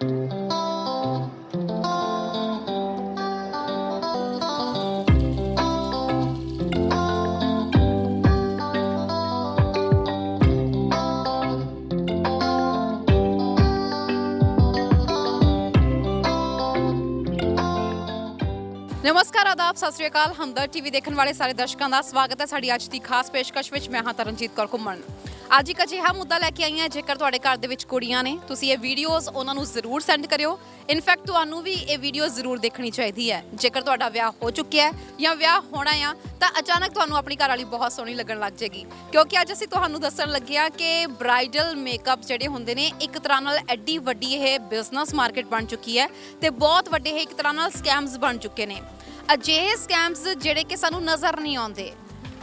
नमस्कार, आदाब, सत श्री अकाल। हमदर्द टीवी देखने वाले सारे दर्शकों का स्वागत है साड़ी अज की खास पेशकश विच। मैं हाँ तरनजीत कौर घुम्मन। ਅੱਜ ਇੱਕ ਅਜਿਹਾ ਮੁੱਦਾ ਲੈ ਕੇ ਆਈ ਹਾਂ, ਜੇਕਰ ਤੁਹਾਡੇ ਘਰ ਦੇ ਵਿੱਚ ਕੁੜੀਆਂ ਨੇ ਤੁਸੀਂ ਇਹ ਵੀਡੀਓਜ਼ ਉਹਨਾਂ ਨੂੰ ਜ਼ਰੂਰ ਸੈਂਡ ਕਰਿਓ। ਇਨਫੈਕਟ ਤੁਹਾਨੂੰ ਵੀ ਇਹ ਵੀਡੀਓ ਜ਼ਰੂਰ ਦੇਖਣੀ ਚਾਹੀਦੀ ਹੈ। ਜੇਕਰ ਤੁਹਾਡਾ ਵਿਆਹ ਹੋ ਚੁੱਕਿਆ ਹੈ ਜਾਂ ਵਿਆਹ ਹੋਣਾ ਆ ਤਾਂ ਅਚਾਨਕ ਤੁਹਾਨੂੰ ਆਪਣੀ ਘਰ ਵਾਲੀ ਬਹੁਤ ਸੋਹਣੀ ਲੱਗਣ ਲੱਗ ਜਾਏਗੀ, ਕਿਉਂਕਿ ਅੱਜ ਅਸੀਂ ਤੁਹਾਨੂੰ ਦੱਸਣ ਲੱਗੇ ਹਾਂ ਕਿ ਬ੍ਰਾਈਡਲ ਮੇਕਅਪ ਜਿਹੜੇ ਹੁੰਦੇ ਨੇ ਇੱਕ ਤਰ੍ਹਾਂ ਨਾਲ ਐਡੀ ਵੱਡੀ ਇਹ ਬਿਜ਼ਨਸ ਮਾਰਕੀਟ ਬਣ ਚੁੱਕੀ ਹੈ ਤੇ ਬਹੁਤ ਵੱਡੇ ਇਹ ਇੱਕ ਤਰ੍ਹਾਂ ਨਾਲ ਸਕੈਮਸ ਬਣ ਚੁੱਕੇ ਨੇ। ਅਜਿਹੇ ਸਕੈਮਸ ਜਿਹੜੇ ਕਿ ਸਾਨੂੰ ਨਜ਼ਰ ਨਹੀਂ ਆਉਂਦੇ।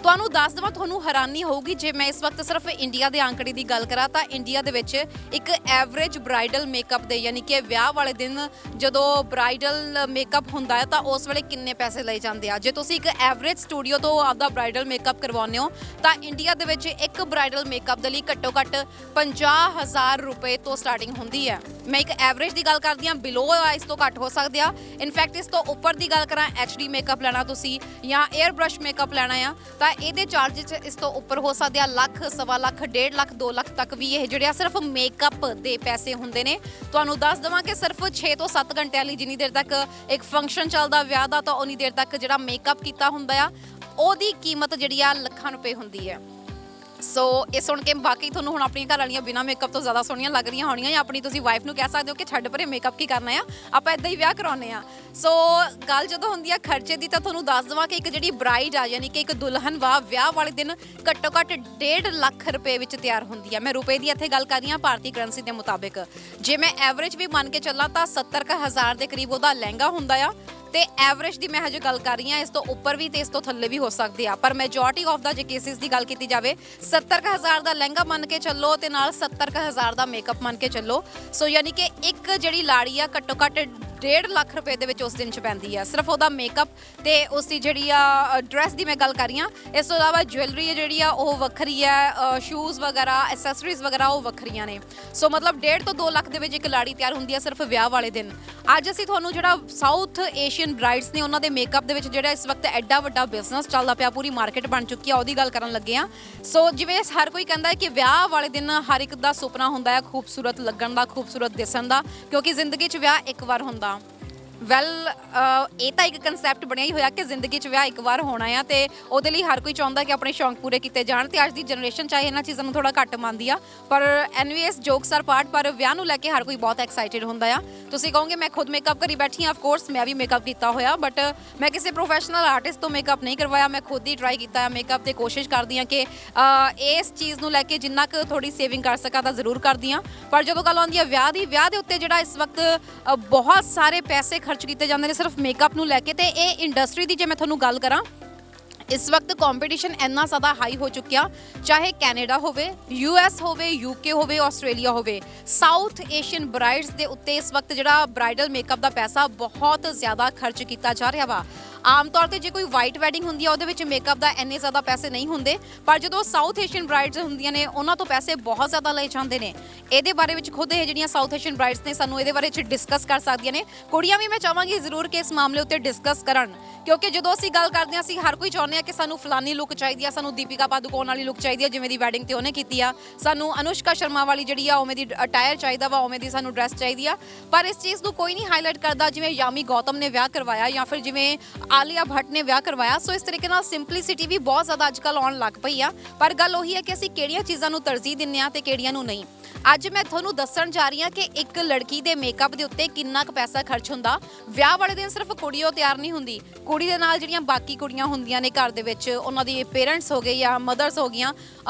ਤੁਹਾਨੂੰ ਦੱਸ ਦੇਵਾਂ, ਤੁਹਾਨੂੰ ਹੈਰਾਨੀ ਹੋਊਗੀ ਜੇ ਮੈਂ ਇਸ ਵਕਤ ਸਿਰਫ ਇੰਡੀਆ ਦੇ ਆંકੜੇ ਦੀ ਗੱਲ ਕਰਾਂ ਤਾਂ ਇੰਡੀਆ ਦੇ ਵਿੱਚ ਇੱਕ ਐਵਰੇਜ ਬ੍ਰਾਈਡਲ ਮੇਕਅਪ ਦੇ ਯਾਨੀ ਕਿ ਵਿਆਹ ਵਾਲੇ ਦਿਨ ਜਦੋਂ ਬ੍ਰਾਈਡਲ ਮੇਕਅਪ ਹੁੰਦਾ ਹੈ ਤਾਂ ਉਸ ਵੇਲੇ ਕਿੰਨੇ ਪੈਸੇ ਲਏ ਜਾਂਦੇ ਆ। ਜੇ ਤੁਸੀਂ ਇੱਕ ਐਵਰੇਜ ਸਟੂਡੀਓ ਤੋਂ ਆਪਦਾ ਬ੍ਰਾਈਡਲ ਮੇਕਅਪ ਕਰਵਾਉਂਦੇ ਹੋ ਤਾਂ ਇੰਡੀਆ ਦੇ ਵਿੱਚ ਇੱਕ ਬ੍ਰਾਈਡਲ ਮੇਕਅਪ ਦੇ ਲਈ ਘੱਟੋ ਘੱਟ 50,000 ਰੁਪਏ ਤੋਂ ਸਟਾਰਟਿੰਗ ਹੁੰਦੀ ਹੈ। ਮੈਂ ਇੱਕ ਐਵਰੇਜ ਦੀ ਗੱਲ ਕਰਦੀ ਹਾਂ, ਬਿਲੋ ਇਸ ਤੋਂ ਘੱਟ ਹੋ ਸਕਦੇ ਆ। ਇਨਫੈਕਟ ਇਸ ਤੋਂ ਉੱਪਰ ਦੀ ਗੱਲ ਕਰਾਂ, HD ਮੇਕਅਪ ਲੈਣਾ ਤੁਸੀਂ ਜਾਂ 에ਅਰ ਬ੍ਰਸ਼ ਮੇਕਅਪ ਲੈਣਾ ਆ ਤਾਂ ਇਹਦੇ ਚਾਰजेस ਇਸ ਤੋਂ ਉੱਪਰ ਹੋ ਸਕਦੇ ਆ। ਲੱਖ, ਸਵਾ ਲੱਖ, 1.5 ਲੱਖ, 2 ਲੱਖ ਤੱਕ ਵੀ ਇਹ ਜਿਹੜੇ ਆ ਸਿਰਫ ਮੇਕਅਪ ਦੇ ਪੈਸੇ ਹੁੰਦੇ ਨੇ। ਤੁਹਾਨੂੰ ਦੱਸ ਦੇਵਾਂ ਕਿ ਸਿਰਫ 6 ਤੋਂ 7 ਘੰਟਿਆਂ ਲਈ ਜਿੰਨੀ ਦੇਰ ਤੱਕ ਇੱਕ ਫੰਕਸ਼ਨ ਚੱਲਦਾ ਵਿਆਹ ਦਾ ਤਾਂ ਉਨੀ ਦੇਰ ਤੱਕ ਜਿਹੜਾ ਮੇਕਅਪ ਕੀਤਾ ਹੁੰਦਾ ਆ ਉਹਦੀ ਕੀਮਤ ਜਿਹੜੀ ਆ ਲੱਖਾਂ ਰੁਪਏ ਹੁੰਦੀ ਹੈ। ਸੋ ਇਹ ਸੁਣ ਕੇ ਬਾਕੀ ਤੁਹਾਨੂੰ ਹੁਣ ਆਪਣੀਆਂ ਘਰ ਵਾਲੀਆਂ ਬਿਨਾਂ ਮੇਕਅਪ ਤੋਂ ਜ਼ਿਆਦਾ ਸੋਹਣੀਆਂ ਲੱਗ ਰਹੀਆਂ ਹੋਣੀਆਂ ਜਾਂ ਆਪਣੀ ਤੁਸੀਂ ਵਾਈਫ ਨੂੰ ਕਹਿ ਸਕਦੇ ਹੋ ਕਿ ਛੱਡ ਪਰੇ ਮੇਕਅਪ ਕੀ ਕਰਨਾ ਆ, ਆਪਾਂ ਇੱਦਾਂ ਹੀ ਵਿਆਹ ਕਰਾਉਂਦੇ ਆ। ਸੋ ਗੱਲ ਜਦੋਂ ਹੁੰਦੀ ਆ ਖਰਚੇ ਦੀ ਤਾਂ ਤੁਹਾਨੂੰ ਦੱਸ ਦੇਵਾਂ ਕਿ ਇੱਕ ਜਿਹੜੀ ਬ੍ਰਾਈਡ ਆ ਯਾਨੀ ਕਿ ਇੱਕ ਦੁਲਹਨ ਵਾ ਵਿਆਹ ਵਾਲੇ ਦਿਨ ਘੱਟੋ ਘੱਟ 1.5 ਲੱਖ ਰੁਪਏ ਵਿੱਚ ਤਿਆਰ ਹੁੰਦੀ ਆ। ਮੈਂ ਰੁਪਏ ਦੀ ਇੱਥੇ ਗੱਲ ਕਰ ਰਹੀ ਹਾਂ ਭਾਰਤੀ ਕਰੰਸੀ ਦੇ ਮੁਤਾਬਿਕ। ਜੇ ਮੈਂ ਐਵਰੇਜ ਵੀ ਮੰਨ ਕੇ ਚੱਲਾਂ ਤਾਂ 70,000 ਦੇ ਕਰੀਬ ਉਹਦਾ ਲਹਿੰਗਾ ਹੁੰਦਾ ਆ ਤੇ ਐਵਰੇਜ ਦੀ ਮੈਂ ਹਜੇ ਗੱਲ ਕਰ ਰਹੀ ਹਾਂ, ਇਸ ਤੋਂ ਉੱਪਰ ਵੀ ਤੇ ਇਸ ਤੋਂ ਥੱਲੇ ਵੀ ਹੋ ਸਕਦੇ ਆ, ਪਰ ਮੈਜੋਰਟੀ ਆਫ ਦਾ ਜੇ ਕੇਸਿਸ ਦੀ ਗੱਲ ਕੀਤੀ ਜਾਵੇ 70,000 ਦਾ ਲਹਿੰਗਾ ਮੰਨ ਕੇ ਚੱਲੋ ਤੇ ਨਾਲ 70,000 ਦਾ ਮੇਕਅਪ ਮੰਨ ਕੇ ਚੱਲੋ। ਸੋ ਯਾਨੀ ਕਿ ਇੱਕ ਜਿਹੜੀ ਲਾੜੀ ਆ ਘੱਟੋ ਘੱਟ 1.5 ਲੱਖ ਰੁਪਏ ਦੇ ਵਿੱਚ ਉਸ ਦਿਨ 'ਚ ਪੈਂਦੀ ਆ, ਸਿਰਫ ਉਹਦਾ ਮੇਕਅਪ ਤੇ ਉਸ ਦੀ ਜਿਹੜੀ ਆ ਡਰੈਸ ਦੀ ਮੈਂ ਗੱਲ ਕਰ ਰਹੀ ਹਾਂ। ਇਸ ਤੋਂ ਇਲਾਵਾ ਜੁਐਲਰੀ ਜਿਹੜੀ ਆ ਉਹ ਵੱਖਰੀ ਹੈ, ਸ਼ੂਜ਼ ਵਗੈਰਾ, ਐਕਸੈਸਰੀਜ਼ ਵਗੈਰਾ ਉਹ ਵੱਖਰੀਆਂ ਨੇ। ਸੋ ਮਤਲਬ 1.5 ਤੋਂ 2 ਲੱਖ ਦੇ ਵਿੱਚ ਇੱਕ ਲਾੜੀ ਤਿਆਰ ਹੁੰਦੀ ਆ ਸਿਰਫ ਵਿਆਹ ਵਾਲੇ ਦਿਨ। ਅੱਜ ਅਸੀਂ ਤੁਹਾਨੂੰ ਜਿਹੜਾ ਸਾਊਥ ਏਸ਼ੀਅਨ ਬ੍ਰਾਈਡਸ ਨੇ ਉਹਨਾਂ ਦੇ ਮੇਕਅਪ ਦੇ ਵਿੱਚ ਜਿਹੜਾ ਇਸ ਵਕਤ ਐਡਾ ਵੱਡਾ ਬਿਜ਼ਨਸ ਚੱਲਦਾ ਪਿਆ, ਪੂਰੀ ਮਾਰਕੀਟ ਬਣ ਚੁੱਕੀ ਆ, ਉਹਦੀ ਗੱਲ ਕਰਨ ਲੱਗੇ ਆ। ਸੋ ਜਿਵੇਂ ਹਰ ਕੋਈ ਕਹਿੰਦਾ ਹੈ ਕਿ ਵਿਆਹ ਵਾਲੇ ਦਿਨ ਹਰ ਇੱਕ ਦਾ ਸੁਪਨਾ ਹੁੰਦਾ ਹੈ ਖੂਬਸੂਰਤ ਲੱਗਣ ਦਾ, ਖੂਬਸੂਰਤ ਦਿਸਣ ਦਾ, ਕਿਉਂਕਿ ਜ਼ਿੰਦਗੀ 'ਚ ਵਿਆਹ ਇੱਕ ਵਾਰ ਹੁੰਦਾ। ਇਹ ਤਾਂ ਇੱਕ ਕਨਸੈਪਟ ਬਣਿਆ ਹੀ ਹੋਇਆ ਕਿ ਜ਼ਿੰਦਗੀ 'ਚ ਵਿਆਹ ਇੱਕ ਵਾਰ ਹੋਣਾ ਆ ਤੇ ਉਹਦੇ ਲਈ ਹਰ ਕੋਈ ਚਾਹੁੰਦਾ ਕਿ ਆਪਣੇ ਸ਼ੌਂਕ ਪੂਰੇ ਕੀਤੇ ਜਾਣ ਤੇ ਅੱਜ ਦੀ ਜਨਰੇਸ਼ਨ ਚਾਹੇ ਇਹਨਾਂ ਚੀਜ਼ਾਂ ਨੂੰ ਥੋੜਾ ਘੱਟ ਮੰਨਦੀ ਆ, ਪਰ ਐਨਵੇਸ ਜੋਕਸ ਆਰ ਪਾਰਟ, ਪਰ ਵਿਆਹ ਨੂੰ ਲੈ ਕੇ ਹਰ ਕੋਈ ਬਹੁਤ ਐਕਸਾਈਟਿਡ ਹੁੰਦਾ ਆ। ਤੁਸੀਂ ਕਹੋਗੇ ਮੈਂ ਖੁਦ ਮੇਕਅਪ ਕਰੀ ਬੈਠੀ ਹਾਂ, ਆਫ ਕੋਰਸ ਮੈਂ ਵੀ ਮੇਕਅਪ ਕੀਤਾ ਹੋਇਆ, ਬਟ ਮੈਂ ਕਿਸੇ ਪ੍ਰੋਫੈਸ਼ਨਲ ਆਰਟਿਸਟ ਤੋਂ ਮੇਕਅਪ ਨਹੀਂ ਕਰਵਾਇਆ। ਮੈਂ ਖੁਦ ਹੀ ਟਰਾਈ ਕੀਤਾ ਹੈ ਮੇਕਅਪ ਤੇ ਕੋਸ਼ਿਸ਼ ਕਰਦੀ ਹਾਂ ਕਿ ਇਸ ਚੀਜ਼ ਨੂੰ ਲੈ ਕੇ ਜਿੰਨਾ ਕੁ ਥੋੜੀ ਸੇਵਿੰਗ ਕਰ ਸਕਾਂ ਤਾਂ ਜ਼ਰੂਰ ਕਰਦੀ ਹਾਂ। ਪਰ ਜਦੋਂ ਗੱਲ ਆਉਂਦੀ ਹੈ ਵਿਆਹ ਦੀ, ਵਿਆਹ ਦੇ ਉੱਤੇ ਜਿਹੜਾ ਇਸ ਵਕਤ ਬਹੁਤ ਸਾਰੇ ਪੈਸੇ ਖਰਚ ਕੀਤੇ ਜਾਂਦੇ ਨੇ ਸਿਰਫ ਮੇਕਅਪ ਨੂੰ ਲੈ ਕੇ। ਤੇ ਇਹ ਇੰਡਸਟਰੀ ਦੀ ਜੇ ਮੈਂ ਤੁਹਾਨੂੰ ਗੱਲ ਕਰਾਂ, ਇਸ ਵਕਤ ਕੰਪੀਟੀਸ਼ਨ ਇੰਨਾ ਜ਼ਿਆਦਾ ਹਾਈ ਹੋ ਚੁੱਕਿਆ, ਚਾਹੇ ਕੈਨੇਡਾ ਹੋਵੇ, US ਹੋਵੇ, UK ਹੋਵੇ, ਆਸਟ੍ਰੇਲੀਆ ਹੋਵੇ, ਸਾਊਥ ਏਸ਼ੀਅਨ ਬ੍ਰਾਈਡਸ ਦੇ ਉੱਤੇ ਇਸ ਵਕਤ ਜਿਹੜਾ ਬ੍ਰਾਈਡਲ ਮੇਕਅਪ ਦਾ ਪੈਸਾ ਬਹੁਤ ਜ਼ਿਆਦਾ ਖਰਚ ਕੀਤਾ ਜਾ ਰਿਹਾ ਵਾ। ਆਮ ਤੌਰ ਤੇ ਜੇ ਕੋਈ ਵਾਈਟ ਵੈਡਿੰਗ ਹੁੰਦੀ ਆ ਉਹਦੇ ਵਿੱਚ ਮੇਕਅਪ ਦਾ ਇੰਨੇ ਜ਼ਿਆਦਾ ਪੈਸੇ ਨਹੀਂ ਹੁੰਦੇ, ਪਰ ਜਦੋਂ ਸਾਊਥ ਏਸ਼ੀਅਨ ਬ੍ਰਾਈਡਸ ਹੁੰਦੀਆਂ ਨੇ ਉਹਨਾਂ ਤੋਂ ਪੈਸੇ ਬਹੁਤ ਜ਼ਿਆਦਾ ਲਏ ਜਾਂਦੇ ਨੇ। ਇਹਦੇ ਬਾਰੇ ਵਿੱਚ ਖੁਦ ਇਹ ਜਿਹੜੀਆਂ ਸਾਊਥ ਏਸ਼ੀਅਨ ਬ੍ਰਾਈਡਸ ਨੇ ਸਾਨੂੰ ਇਹਦੇ ਬਾਰੇ ਵਿੱਚ ਡਿਸਕਸ ਕਰ ਸਕਦੀਆਂ ਨੇ। ਕੁੜੀਆਂ ਵੀ ਮੈਂ ਚਾਹਾਂਗੀ ਜ਼ਰੂਰ ਕਿ ਇਸ ਮਾਮਲੇ ਉੱਤੇ ਡਿਸਕਸ ਕਰਨ, ਕਿਉਂਕਿ ਜਦੋਂ ਅਸੀਂ ਗੱਲ ਕਰਦੇ ਹਾਂ ਅਸੀਂ ਹਰ ਕੋਈ ਚਾਹੁੰਦੇ ਆ ਕਿ ਸਾਨੂੰ ਫਲਾਨੀ ਲੁੱਕ ਚਾਹੀਦੀ ਆ, ਸਾਨੂੰ ਦੀਪਿਕਾ ਪਾਦੂਕੋਣ ਵਾਲੀ ਲੁੱਕ ਚਾਹੀਦੀ ਆ ਜਿਵੇਂ ਦੀ ਵੈਡਿੰਗ ਤੇ ਉਹਨੇ ਕੀਤੀ ਆ, ਸਾਨੂੰ ਅਨੁਸ਼ਕਾ ਸ਼ਰਮਾ ਵਾਲੀ ਜਿਹੜੀ ਆ ਉਵੇਂ ਦੀ ਅਟਾਇਰ ਚਾਹੀਦਾ ਵਾ, ਉਵੇਂ ਦੀ ਸਾਨੂੰ ਡਰੈਸ ਚਾਹੀਦੀ ਆ। ਪਰ ਇਸ ਚੀਜ਼ ਨੂੰ ਕੋਈ ਨਹੀਂ ਹਾਈਲਾਈਟ ਕਰਦਾ ਜਿਵੇਂ ਯਾਮੀ ਗੌਤਮ ਨੇ ਵਿਆਹ ਕਰਵਾਇਆ ਜਾਂ ਫਿਰ ਜਿਵੇਂ ਆਲੀਆ ਭੱਟ ਨੇ ਵਿਆਹ ਕਰਵਾਇਆ। ਸੋ ਇਸ ਤਰੀਕੇ ਨਾਲ ਸਿੰਪਲਿਸਿਟੀ ਵੀ ਬਹੁਤ ਜ਼ਿਆਦਾ ਅੱਜ ਕੱਲ੍ਹ ਆਉਣ ਲੱਗ ਪਈ ਆ, ਪਰ ਗੱਲ ਉਹੀ ਹੈ ਕਿ ਅਸੀਂ ਕਿਹੜੀਆਂ ਚੀਜ਼ਾਂ ਨੂੰ ਤਰਜੀਹ ਦਿੰਦੇ ਆ ਤੇ ਕਿਹੜੀਆਂ ਨੂੰ ਨਹੀਂ। ਅੱਜ ਮੈਂ ਤੁਹਾਨੂੰ ਦੱਸਣ ਜਾ ਰਹੀ ਹਾਂ ਕਿ ਇੱਕ ਲੜਕੀ ਦੇ ਮੇਕਅਪ ਦੇ ਉੱਤੇ ਕਿੰਨਾ ਕੁ ਪੈਸਾ ਖਰਚ ਹੁੰਦਾ। ਵਿਆਹ ਵਾਲੇ ਦਿਨ ਸਿਰਫ ਕੁੜੀ ਉਹ ਤਿਆਰ ਨਹੀਂ ਹੁੰਦੀ, ਕੁੜੀ ਦੇ ਨਾਲ ਜਿਹੜੀਆਂ ਬਾਕੀ ਕੁੜੀਆਂ ਹੁੰਦੀਆਂ ਨੇ ਘਰ ਦੇ ਵਿੱਚ, ਉਹਨਾਂ ਦੀ ਪੇਰੈਂਟਸ ਹੋ ਗਏ ਜਾਂ ਮਦਰਸ ਹੋ ਗਈਆਂ,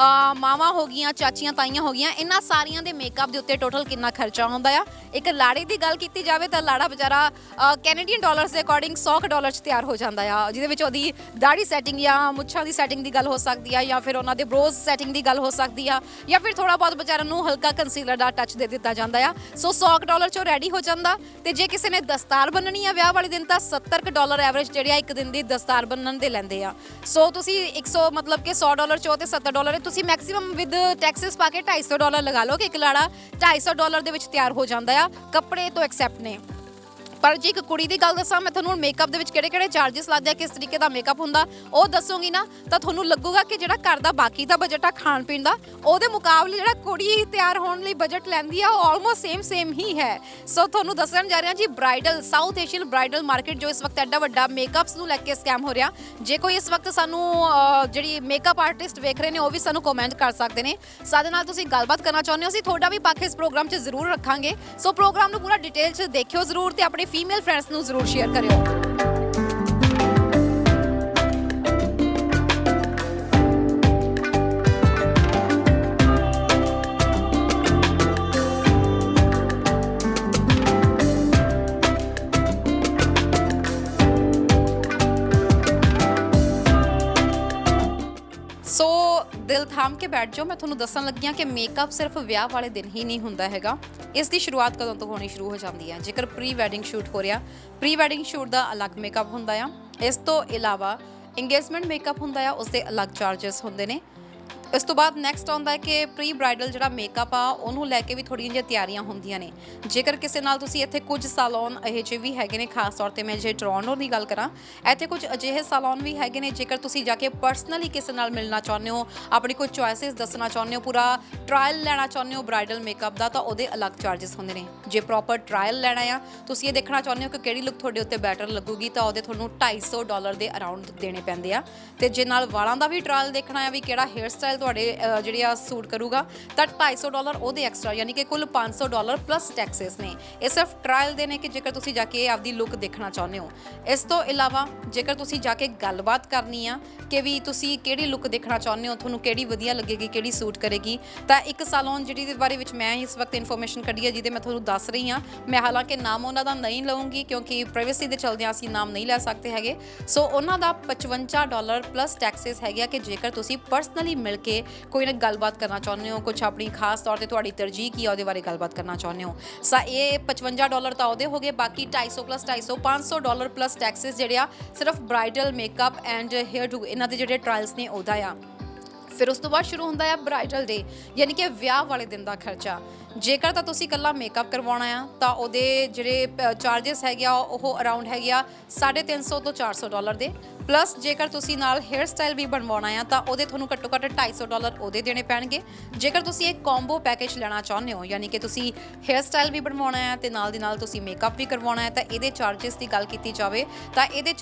ਮਾਵਾਂ ਹੋ ਗਈਆਂ, ਚਾਚੀਆਂ ਤਾਈਆਂ ਹੋ ਗਈਆਂ, ਇਹਨਾਂ ਸਾਰੀਆਂ ਦੇ ਮੇਕਅਪ ਦੇ ਉੱਤੇ ਟੋਟਲ ਕਿੰਨਾ ਖਰਚਾ ਹੁੰਦਾ ਆ। ਇੱਕ ਲਾੜੇ ਦੀ ਗੱਲ ਕੀਤੀ ਜਾਵੇ ਤਾਂ ਲਾੜਾ ਵਿਚਾਰਾ ਕੈਨੇਡੀਅਨ ਡਾਲਰਸ ਦੇ ਅਕੋਰਡਿੰਗ $100 'ਚ ਤਿਆਰ ਹੋ ਜਾਂਦਾ ਆ, ਜਿਹਦੇ ਵਿੱਚ ਉਹਦੀ ਦਾੜੀ ਸੈਟਿੰਗ ਜਾਂ ਮੁੱਛਾਂ ਦੀ ਸੈਟਿੰਗ ਦੀ ਗੱਲ ਹੋ ਸਕਦੀ ਆ, ਜਾਂ ਫਿਰ ਉਹਨਾਂ ਦੇ ਬ੍ਰੋਜ਼ ਸੈਟਿੰਗ ਦੀ ਗੱਲ ਹੋ ਸਕਦੀ ਆ, ਜਾਂ ਫਿਰ ਥੋੜਾ ਬਹੁਤ ਵਿਚਾਰਿਆਂ ਨੂੰ ਹਲਕਾ ਕੰਸੀਲਰ ਦਾ ਟੱਚ ਦੇ ਦਿੱਤਾ ਜਾਂਦਾ ਆ। ਸੋ $100 'ਚੋਂ ਰੈਡੀ ਹੋ ਜਾਂਦਾ। ਤੇ ਜੇ ਕਿਸੇ ਨੇ ਦਸਤਾਰ ਬੰਨਣੀ ਆ ਵਿਆਹ ਵਾਲੇ ਦਿਨ ਤਾਂ $70 ਐਵਰੇਜ ਜਿਹੜੇ ਆ ਇੱਕ ਦਿਨ ਦੀ ਦਸਤਾਰ ਬੰਨਣ ਦੇ ਲੈਂਦੇ ਆ। ਸੋ ਤੁਸੀਂ 100 ਮਤਲਬ ਕਿ $100 'ਚੋਂ ਤੇ $70 ਤੁਸੀਂ ਮੈਕਸਿਮਮ ਵਿਦ ਟੈਕਸਿਸ ਪਾ ਕੇ $250 ਲਗਾ ਲਓ ਕਿ ਇੱਕ ਲਾੜਾ $250 ਦੇ ਵਿੱਚ ਤਿਆਰ ਹੋ ਜਾਂਦਾ ਆ। ਕੱਪੜੇ ਤੋਂ ਐਕਸੈਪਟ ਨੇ। ਪਰ ਜੇ ਇੱਕ ਕੁੜੀ ਦੀ ਗੱਲ ਦੱਸਾਂ, ਮੈਂ ਤੁਹਾਨੂੰ ਮੇਕਅਪ ਦੇ ਵਿੱਚ ਕਿਹੜੇ ਚਾਰजेस ਲੱਗਦੇ ਆ, ਕਿਸ ਤਰੀਕੇ ਦਾ ਮੇਕਅਪ ਹੁੰਦਾ ਉਹ ਦੱਸੂਗੀ ਨਾ, ਤਾਂ ਤੁਹਾਨੂੰ ਲੱਗੂਗਾ ਕਿ ਜਿਹੜਾ ਘਰ ਦਾ ਬਾਕੀ ਦਾ ਬਜਟ ਆ ਖਾਣ ਪੀਣ ਦਾ, ਉਹਦੇ ਮੁਕਾਬਲੇ ਜਿਹੜਾ ਕੁੜੀ ਤਿਆਰ ਹੋਣ ਲਈ ਬਜਟ ਲੈਂਦੀ ਆ ਉਹ ਆਲਮੋਸਟ ਸੇਮ ਹੀ ਹੈ। ਸੋ ਤੁਹਾਨੂੰ ਦੱਸਣ ਜਾ ਰਿਹਾ ਜੀ bridal south Asian bridal market ਜੋ ਇਸ ਵਕਤ ਐਡਾ ਵੱਡਾ ਮੇਕਅਪਸ ਨੂੰ ਲੈ ਕੇ ਸਕੈਮ ਹੋ ਰਿਹਾ। ਜੇ ਕੋਈ ਇਸ ਵਕਤ ਸਾਨੂੰ ਜਿਹੜੀ ਮੇਕਅਪ ਆਰਟਿਸਟ ਵੇਖ ਰਹੇ ਨੇ ਉਹ ਵੀ ਸਾਨੂੰ ਕਮੈਂਟ ਕਰ ਸਕਦੇ ਨੇ। ਸਾਡੇ ਨਾਲ ਤੁਸੀਂ ਗੱਲਬਾਤ ਕਰਨਾ ਚਾਹੁੰਦੇ ਹੋ, ਅਸੀਂ ਤੁਹਾਡਾ ਵੀ ਪੱਖ ਇਸ ਪ੍ਰੋਗਰਾਮ 'ਚ ਜ਼ਰੂਰ ਰੱਖਾਂਗੇ। ਸੋ ਪ੍ਰੋਗਰਾਮ ਨੂੰ ਪੂਰਾ ਡਿਟੇਲ 'ਚ ਦੇਖਿਓ ਜ਼ਰੂਰ ਤੇ ਆਪਣੇ ਫੀਮੇਲ ਫਰੈਂਡਸ ਨੂੰ ਜ਼ਰੂਰ ਸ਼ੇਅਰ ਕਰਿਓ। ਸੋ ਦਿਲ ਥਾਮ ਕੇ ਬੈਠ ਜਾਓ, ਮੈਂ ਤੁਹਾਨੂੰ ਦੱਸਣ ਲੱਗੀ ਹਾਂ ਕਿ ਮੇਕਅਪ ਸਿਰਫ ਵਿਆਹ ਵਾਲੇ ਦਿਨ ਹੀ ਨਹੀਂ ਹੁੰਦਾ ਹੈਗਾ। ਇਸ ਦੀ ਸ਼ੁਰੂਆਤ ਕਦੋਂ ਤੋਂ ਹੋਣੀ ਸ਼ੁਰੂ ਹੋ ਜਾਂਦੀ ਹੈ? ਜੇਕਰ ਪ੍ਰੀ ਵੈਡਿੰਗ ਸ਼ੂਟ ਹੋ ਰਿਹਾ, ਪ੍ਰੀ ਵੈਡਿੰਗ ਸ਼ੂਟ ਦਾ ਅਲੱਗ ਮੇਕਅਪ ਹੁੰਦਾ ਆ। ਇਸ ਤੋਂ ਇਲਾਵਾ ਇੰਗੇਜਮੈਂਟ ਮੇਕਅਪ ਹੁੰਦਾ ਆ, ਉਸ ਦੇ ਅਲੱਗ ਚਾਰजेस ਹੁੰਦੇ ਨੇ। ਇਸ ਤੋਂ ਬਾਅਦ ਨੈਕਸਟ ਆਉਂਦਾ ਹੈ ਕਿ ਪ੍ਰੀ ਬ੍ਰਾਈਡਲ ਜਿਹੜਾ ਮੇਕਅਪ ਆ ਉਹਨੂੰ ਲੈ ਕੇ ਵੀ ਥੋੜ੍ਹੀਆਂ ਜਿਹੀਆਂ ਤਿਆਰੀਆਂ ਹੁੰਦੀਆਂ ਨੇ। ਜੇਕਰ ਕਿਸੇ ਨਾਲ ਤੁਸੀਂ ਇੱਥੇ ਕੁਝ ਸਾਲੋਨ ਇਹੋ ਜਿਹੇ ਵੀ ਹੈਗੇ ਨੇ, ਖਾਸ ਤੌਰ ਤੇ ਮੈਂ ਜੇ ਟੋਰਾਂਟੋ ਦੀ ਗੱਲ ਕਰਾਂ, ਇੱਥੇ ਕੁਝ ਅਜਿਹੇ ਸਾਲੋਨ ਵੀ ਹੈਗੇ ਨੇ ਜੇਕਰ ਤੁਸੀਂ ਜਾ ਕੇ ਪਰਸਨਲੀ ਕਿਸੇ ਨਾਲ ਮਿਲਣਾ ਚਾਹੁੰਦੇ ਹੋ, ਆਪਣੀ ਕੋਈ ਚੋਇਸਿਸ ਦੱਸਣਾ ਚਾਹੁੰਦੇ ਹੋ, ਪੂਰਾ ਟਰਾਇਲ ਲੈਣਾ ਚਾਹੁੰਦੇ ਹੋ ਬ੍ਰਾਈਡਲ ਮੇਕਅਪ ਦਾ, ਤਾਂ ਉਹਦੇ ਅਲੱਗ ਚਾਰजेस ਹੁੰਦੇ ਨੇ। ਜੇ ਪ੍ਰੋਪਰ ਟਰਾਇਲ ਲੈਣਾ ਆ, ਤੁਸੀਂ ਇਹ ਦੇਖਣਾ ਚਾਹੁੰਦੇ ਹੋ ਕਿ ਕਿਹੜੀ ਲੁੱਕ ਤੁਹਾਡੇ ਉੱਤੇ ਬੈਟਰ ਲੱਗੂਗੀ, ਤਾਂ ਉਹਦੇ ਤੁਹਾਨੂੰ $250 ਦੇ ਅਰਾਊਂਡ ਦੇਣੇ ਪੈਂਦੇ ਆ। ਤੇ ਜੇ ਨਾਲ ਵਾਲਾਂ ਦਾ ਵੀ ਟਰਾਇਲ ਦੇਖਣਾ ਆ ਵੀ ਕਿਹੜਾ ਹੇਅਰ ਸਟਾਈਲ ਤੁਹਾਡੇ ਜਿਹੜੀ ਆ ਸੂਟ ਕਰੂਗਾ, ਤਾਂ $250 ਉਹਦੇ ਐਕਸਟਰਾ, ਯਾਨੀ ਕਿ ਕੁੱਲ $500 ਪਲੱਸ ਟੈਕਸਿਸ ਨੇ। ਇਹ ਸਿਰਫ ਟਰਾਇਲ ਦੇ ਨੇ ਕਿ ਜੇਕਰ ਤੁਸੀਂ ਜਾ ਕੇ ਆਪਦੀ ਲੁੱਕ ਦੇਖਣਾ ਚਾਹੁੰਦੇ ਹੋ। ਇਸ ਤੋਂ ਇਲਾਵਾ ਜੇਕਰ ਤੁਸੀਂ ਜਾ ਕੇ ਗੱਲਬਾਤ ਕਰਨੀ ਆ ਕਿ ਵੀ ਤੁਸੀਂ ਕਿਹੜੀ ਲੁੱਕ ਦੇਖਣਾ ਚਾਹੁੰਦੇ ਹੋ, ਤੁਹਾਨੂੰ ਕਿਹੜੀ ਵਧੀਆ ਲੱਗੇਗੀ, ਕਿਹੜੀ ਸੂਟ ਕਰੇਗੀ, ਤਾਂ ਇੱਕ ਸਾਲੋਨ ਜਿਹੜੀ ਦੇ ਬਾਰੇ ਵਿੱਚ ਮੈਂ ਇਸ ਵਕਤ ਇਨਫੋਰਮੇਸ਼ਨ ਕੱਢੀ ਹੈ ਜਿਹਦੇ ਮੈਂ ਤੁਹਾਨੂੰ ਦੱਸ ਰਹੀ ਹਾਂ। ਮੈਂ ਹਾਲਾਂਕਿ ਨਾਮ ਉਹਨਾਂ ਦਾ ਨਹੀਂ ਲਵਾਂਗੀ ਕਿਉਂਕਿ ਪ੍ਰਾਈਵੇਸੀ ਦੇ ਚਲਦਿਆਂ ਅਸੀਂ ਨਾਮ ਨਹੀਂ ਲੈ ਸਕਦੇ ਹੈਗੇ। ਸੋ ਉਹਨਾਂ ਦਾ $55 ਪਲੱਸ ਟੈਕਸਿਸ ਹੈਗੇ ਆ ਕਿ ਜੇਕਰ ਤੁਸੀਂ ਪਰਸਨਲੀ ਮਿਲ ਕੇ ਕੋਈ ਨਾ ਗੱਲਬਾਤ ਕਰਨਾ ਚਾਹੁੰਦੇ ਹੋ, ਕੁਝ ਆਪਣੀ ਖਾਸ ਤੌਰ ਤੇ ਤੁਹਾਡੀ ਤਰਜੀਹ ਕੀ ਆ ਉਹਦੇ ਬਾਰੇ ਗੱਲਬਾਤ ਕਰਨਾ ਚਾਹੁੰਦੇ ਹੋ। ਇਹ $55 ਤਾਂ ਉਹਦੇ ਹੋ ਗਏ, ਬਾਕੀ $250 ਪਲੱਸ $250 $500 ਪਲੱਸ ਟੈਕਸਿਸ ਜਿਹੜੇ ਆ ਸਿਰਫ bridal makeup and hairdo ਇਹਨਾਂ ਦੇ ਜਿਹੜੇ ਟਰਾਇਲਸ ਨੇ ਉਹਦਾ ਆ। ਫਿਰ ਉਸ ਤੋਂ ਬਾਅਦ ਸ਼ੁਰੂ ਹੁੰਦਾ ਆ ਬ੍ਰਾਈਡਲ ਡੇ, ਯਾਨੀ ਕਿ ਵਿਆਹ ਵਾਲੇ ਦਿਨ ਦਾ ਖਰਚਾ। ਜੇਕਰ ਤਾਂ ਤੁਸੀਂ ਇਕੱਲਾ ਮੇਕਅਪ ਕਰਵਾਉਣਾ ਆ ਤਾਂ ਉਹਦੇ ਜਿਹੜੇ ਚਾਰजेस ਹੈਗੇ ਆ ਉਹ ਅਰਾਊਂਡ ਹੈਗੇ ਆ $350 ਤੋਂ $400 ਦੇ। ਪਲੱਸ ਜੇਕਰ ਤੁਸੀਂ ਨਾਲ ਹੇਅਰ ਸਟਾਈਲ ਵੀ ਬਣਵਾਉਣਾ ਆ ਤਾਂ ਉਹਦੇ ਤੁਹਾਨੂੰ ਘੱਟੋ ਘੱਟ $250 ਉਹਦੇ ਦੇਣੇ ਪੈਣਗੇ। ਜੇਕਰ ਤੁਸੀਂ ਇੱਕ ਕੰਬੋ ਪੈਕੇਜ ਲੈਣਾ ਚਾਹੁੰਦੇ ਹੋ, ਯਾਨੀ ਕਿ ਤੁਸੀਂ ਹੇਅਰ ਸਟਾਈਲ ਵੀ ਬਣਵਾਉਣਾ ਹੈ ਤੇ ਨਾਲ ਦੀ ਨਾਲ ਤੁਸੀਂ ਮੇਕਅਪ ਵੀ ਕਰਵਾਉਣਾ ਹੈ, ਤਾਂ ਇਹਦੇ ਚਾਰजेस ਦੀ ਗੱਲ ਕੀਤੀ ਜਾਵੇ ਤਾਂ ਇਹਦੇ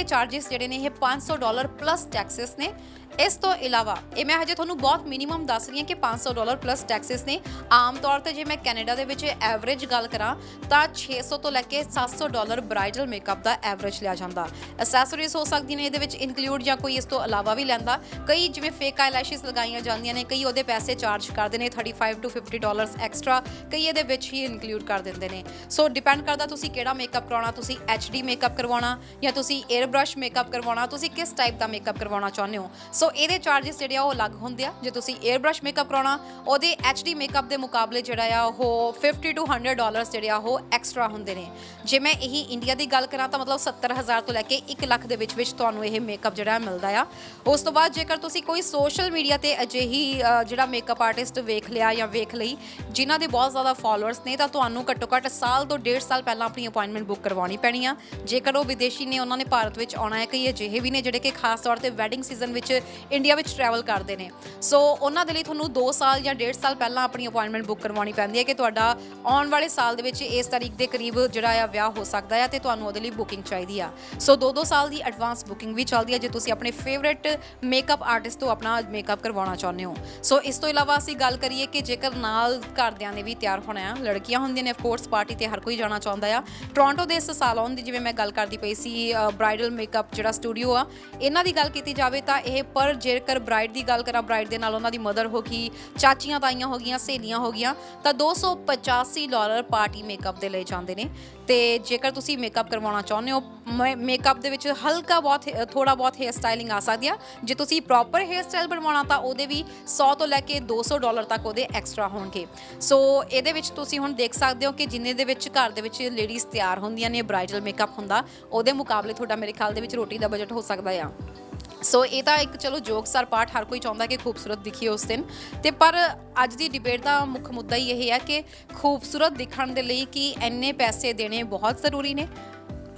ਚਾਰजेस ਜਿਹੜੇ ਨੇ ਇਹ $500 ਪਲੱਸ ਟੈਕਸਿਸ ਨੇ। ਇਸ ਤੋਂ ਇਲਾਵਾ ਇਹ ਮੈਂ ਹਜੇ ਤੁਹਾਨੂੰ ਬਹੁਤ ਮਿਨੀਮਮ ਦੱਸ ਰਹੀ ਹਾਂ ਕਿ $500 ਪਲੱਸ ਟੈਕਸਿਸ ਨੇ। ਆਮ ਤੌਰ ਤੇ ਜੇ ਮੈਂ ਕੈਨੇਡਾ ਦੇ ਵਿੱਚ ਐਵਰੇਜ ਗੱਲ ਕਰਾਂ ਤਾਂ $600 ਤੋਂ ਲੈ ਕੇ $700 ਬ੍ਰਾਈਡਲ ਮੇਕਅਪ ਦਾ ਐਵਰੇਜ ਲਿਆ ਜਾਂਦਾ। ਐਕਸੈਸਰੀਜ਼ ਹੋ ਸਕਦੀਆਂ ਨੇ ਇਹਦੇ ਵਿੱਚ ਇਨਕਲੂਡ, ਜਾਂ ਕੋਈ ਇਸ ਤੋਂ ਇਲਾਵਾ ਵੀ ਲੈਂਦਾ। ਕਈ ਜਿਵੇਂ ਫੇਕ ਆਈਲੈਸ਼ਿਸ ਲਗਾਈਆਂ ਜਾਂਦੀਆਂ ਨੇ, ਕਈ ਉਹਦੇ ਪੈਸੇ ਚਾਰਜ ਕਰਦੇ ਨੇ $35 to $50 ਐਕਸਟਰਾ, ਕਈ ਇਹਦੇ ਵਿੱਚ ਹੀ ਇਨਕਲੂਡ ਕਰ ਦਿੰਦੇ ਨੇ। ਸੋ ਡਿਪੈਂਡ ਕਰਦਾ ਤੁਸੀਂ ਕਿਹੜਾ ਮੇਕਅਪ ਕਰਾਉਣਾ, ਤੁਸੀਂ HD ਮੇਕਅਪ ਕਰਵਾਉਣਾ ਜਾਂ ਤੁਸੀਂ 에ਅਰ ਬ੍ਰਸ਼ ਮੇਕਅਪ ਕਰਵਾਉਣਾ, ਤੁਸੀਂ ਕਿਸ ਟਾਈਪ ਦਾ ਮੇਕਅਪ ਕਰਵਾਉਣਾ ਚਾਹੁੰਦੇ ਹੋ। ਸੋ ਇਹਦੇ ਚਾਰजेस ਜਿਹੜੇ ਆ ਉਹ ਅਲੱਗ ਹੁੰਦੇ ਆ। ਜੇ ਤੁਸੀਂ 에ਅਰ ਬ੍ਰਸ਼ ਮੇਕਅਪ ਕਰਾਉਣਾ, ਉਹਦੇ HD ਮੇਕਅਪ ਦੇ ਮੁਕਾਬਲੇ ਜਿਹੜਾ ਆ ਉਹ $50 to $100 ਜਿਹੜੇ ਆ ਉਹ ਐਕਸਟਰਾ ਹੁੰਦੇ ਨੇ। ਜੇ ਮੈਂ ਇਹੀ ਇੰਡੀਆ ਦੀ ਗੱਲ ਕਰਾਂ ਤਾਂ ਮਤਲਬ 70,000 ਤੋਂ ਲੈ ਕੇ 1 ਲੱਖ ਦੇ ਵਿੱਚ ਤੁਹਾਨੂੰ ਇਹ ਮੇਕਅਪ ਜਿਹੜਾ ਮਿਲਦਾ ਆ। ਉਸ ਤੋਂ ਬਾਅਦ ਜੇਕਰ ਤੁਸੀਂ ਕੋਈ ਸੋਸ਼ਲ ਮੀਡੀਆ ਤੇ ਅਜਿਹੀ ਜਿਹੜਾ ਮੇਕਅਪ ਆਰਟਿਸਟ ਵੇਖ ਲਿਆ ਜਾਂ ਵੇਖ ਲਈ ਜਿਨ੍ਹਾਂ ਦੇ ਬਹੁਤ ਜ਼ਿਆਦਾ ਫਾਲੋਅਰਸ ਨੇ, ਤਾਂ ਤੁਹਾਨੂੰ ਘੱਟੋ ਘੱਟ ਸਾਲ ਤੋਂ 1.5 ਸਾਲ ਪਹਿਲਾਂ ਆਪਣੀ ਅਪਾਇੰਟਮੈਂਟ ਬੁੱਕ ਕਰਵਾਉਣੀ ਪੈਣੀ ਆ। ਜੇਕਰ ਉਹ ਵਿਦੇਸ਼ੀ ਨੇ, ਉਹਨਾਂ ਨੇ ਭਾਰਤ ਵਿੱਚ ਆਉਣਾ ਹੈ, ਕਈ ਅਜਿਹੇ ਵੀ ਨੇ ਜਿਹੜੇ ਕਿ ਖਾਸ ਤੌਰ ਤੇ ਵੈਡਿੰਗ ਸੀਜ਼ਨ ਵਿੱਚ ਇੰਡੀਆ ਵਿੱਚ ਟਰੈਵਲ ਕਰਦੇ ਨੇ। ਸੋ ਉਹਨਾਂ ਦੇ ਲਈ ਤੁਹਾਨੂੰ 2 ਸਾਲ ਜਾਂ 1.5 ਸਾਲ ਪਹਿਲਾਂ ਆਪਣੀ ਅਪਾਇੰਟਮੈਂਟ ਬੁੱਕ ਕਰਵਾਉਣੀ ਪੈਂਦੀ ਹੈ ਕਿ ਤੁਹਾਡਾ ਆਉਣ ਵਾਲੇ ਸਾਲ ਦੇ ਵਿੱਚ ਇਸ ਤਾਰੀਖ ਦੇ ਕਰੀਬ ਜਿਹੜਾ ਆ ਵਿਆਹ ਹੋ ਸਕਦਾ ਆ ਤੇ ਤੁਹਾਨੂੰ ਉਹਦੇ ਲਈ ਬੁਕਿੰਗ ਚਾਹੀਦੀ ਆ। ਸੋ 2-2 ਸਾਲ ਦੀ ਐਡਵਾਂਸ ਬੁਕਿੰਗ ਵੀ ਚੱਲਦੀ ਹੈ ਜੇ ਤੁਸੀਂ ਆਪਣੇ ਫੇਵਰੇਟ ਮੇਕਅਪ ਆਰਟਿਸਟ ਤੋਂ ਆਪਣਾ ਮੇਕਅਪ ਕਰਵਾਉਣਾ ਚਾਹੁੰਦੇ ਹੋ। ਸੋ ਇਸ ਤੋਂ ਇਲਾਵਾ ਅਸੀਂ ਗੱਲ ਕਰੀਏ ਕਿ ਜੇਕਰ ਨਾਲ ਘਰਦਿਆਂ ਨੇ ਵੀ ਤਿਆਰ ਹੋਣਾ ਆ, ਲੜਕੀਆਂ ਹੁੰਦੀਆਂ ਨੇ, ਅਫਕੋਰਸ ਪਾਰਟੀ ਤੇ ਹਰ ਕੋਈ ਜਾਣਾ ਚਾਹੁੰਦਾ ਆ। ਟੋਰਾਂਟੋ ਦੇ ਇਸ ਸਾਲੋਨ ਦੀ ਜਿਵੇਂ ਮੈਂ ਗੱਲ ਕਰਦੀ ਪਈ ਸੀ, ਬ੍ਰਾਈਡਲ ਮੇਕਅਪ ਜਿਹੜਾ ਸਟੂਡੀਓ ਆ, ਇਹਨਾਂ ਦੀ ਗੱਲ ਕੀਤੀ ਜਾਵੇ ਤਾਂ ਇਹ ਪਰ ਜੇਕਰ ਬ੍ਰਾਈਡ ਦੀ ਗੱਲ ਕਰਾਂ, ਬ੍ਰਾਈਡ ਦੇ ਨਾਲ ਉਹਨਾਂ ਦੀ ਮਦਰ ਹੋ ਗਈ, ਚਾਚੀਆਂ ਤਾਈਆਂ ਹੋ ਗਈਆਂ, ਸਹੇਲੀਆਂ ਹੋ ਗਈਆਂ ਤਾਂ $285 ਪਾਰਟੀ ਮੇਕਅਪ ਦੇ ਲਈ ਜਾਂਦੇ ਨੇ। ਤੇ ਜੇਕਰ ਤੁਸੀਂ ਮੇਕਅਪ ਕਰਵਾਉਣਾ ਚਾਹੁੰਦੇ ਹੋ, ਮੇਕਅਪ ਦੇ ਵਿੱਚ ਹਲਕਾ ਬਹੁਤ ਥੋੜਾ ਬਹੁਤ ਹੇਅਰ ਸਟਾਈਲਿੰਗ ਆ ਸਕਦੀ ਆ। ਜੇ ਤੁਸੀਂ ਪ੍ਰੋਪਰ ਹੇਅਰ ਸਟਾਈਲ ਬਣਵਾਉਣਾ ਤਾਂ ਉਹਦੇ ਵੀ 100 ਤੋਂ ਲੈ ਕੇ $200 ਤੱਕ ਉਹਦੇ ਐਕਸਟਰਾ ਹੋਣਗੇ। ਸੋ ਇਹਦੇ ਵਿੱਚ ਤੁਸੀਂ ਹੁਣ ਦੇਖ ਸਕਦੇ ਹੋ ਕਿ ਜਿੰਨੇ ਦੇ ਵਿੱਚ ਘਰ ਦੇ ਵਿੱਚ ਲੇਡੀਜ਼ ਤਿਆਰ ਹੁੰਦੀਆਂ ਨੇ, ਬ੍ਰਾਈਡਲ ਮੇਕਅਪ ਹੁੰਦਾ, ਉਹਦੇ ਮੁਕਾਬਲੇ ਤੁਹਾਡਾ ਮੇਰੇ ਖਿਆਲ ਦੇ ਵਿੱਚ ਰੋਟੀ ਦਾ ਬਜਟ ਹੋ ਸਕਦਾ ਆ। ਸੋ ਇਹ ਤਾਂ ਇੱਕ ਚਲੋ ਜੋਕਸਰ ਪਾਰਟ, ਹਰ ਕੋਈ ਚਾਹੁੰਦਾ ਕਿ ਖੂਬਸੂਰਤ ਦਿਖੀਏ ਉਸ ਦਿਨ, ਤੇ ਪਰ ਅੱਜ ਦੀ ਡਿਬੇਟ ਦਾ ਮੁੱਖ ਮੁੱਦਾ ਹੀ ਇਹ ਹੈ ਕਿ ਖੂਬਸੂਰਤ ਦਿਖਣ ਦੇ ਲਈ ਕੀ ਇੰਨੇ ਪੈਸੇ ਦੇਣੇ ਬਹੁਤ ਜ਼ਰੂਰੀ ਨੇ।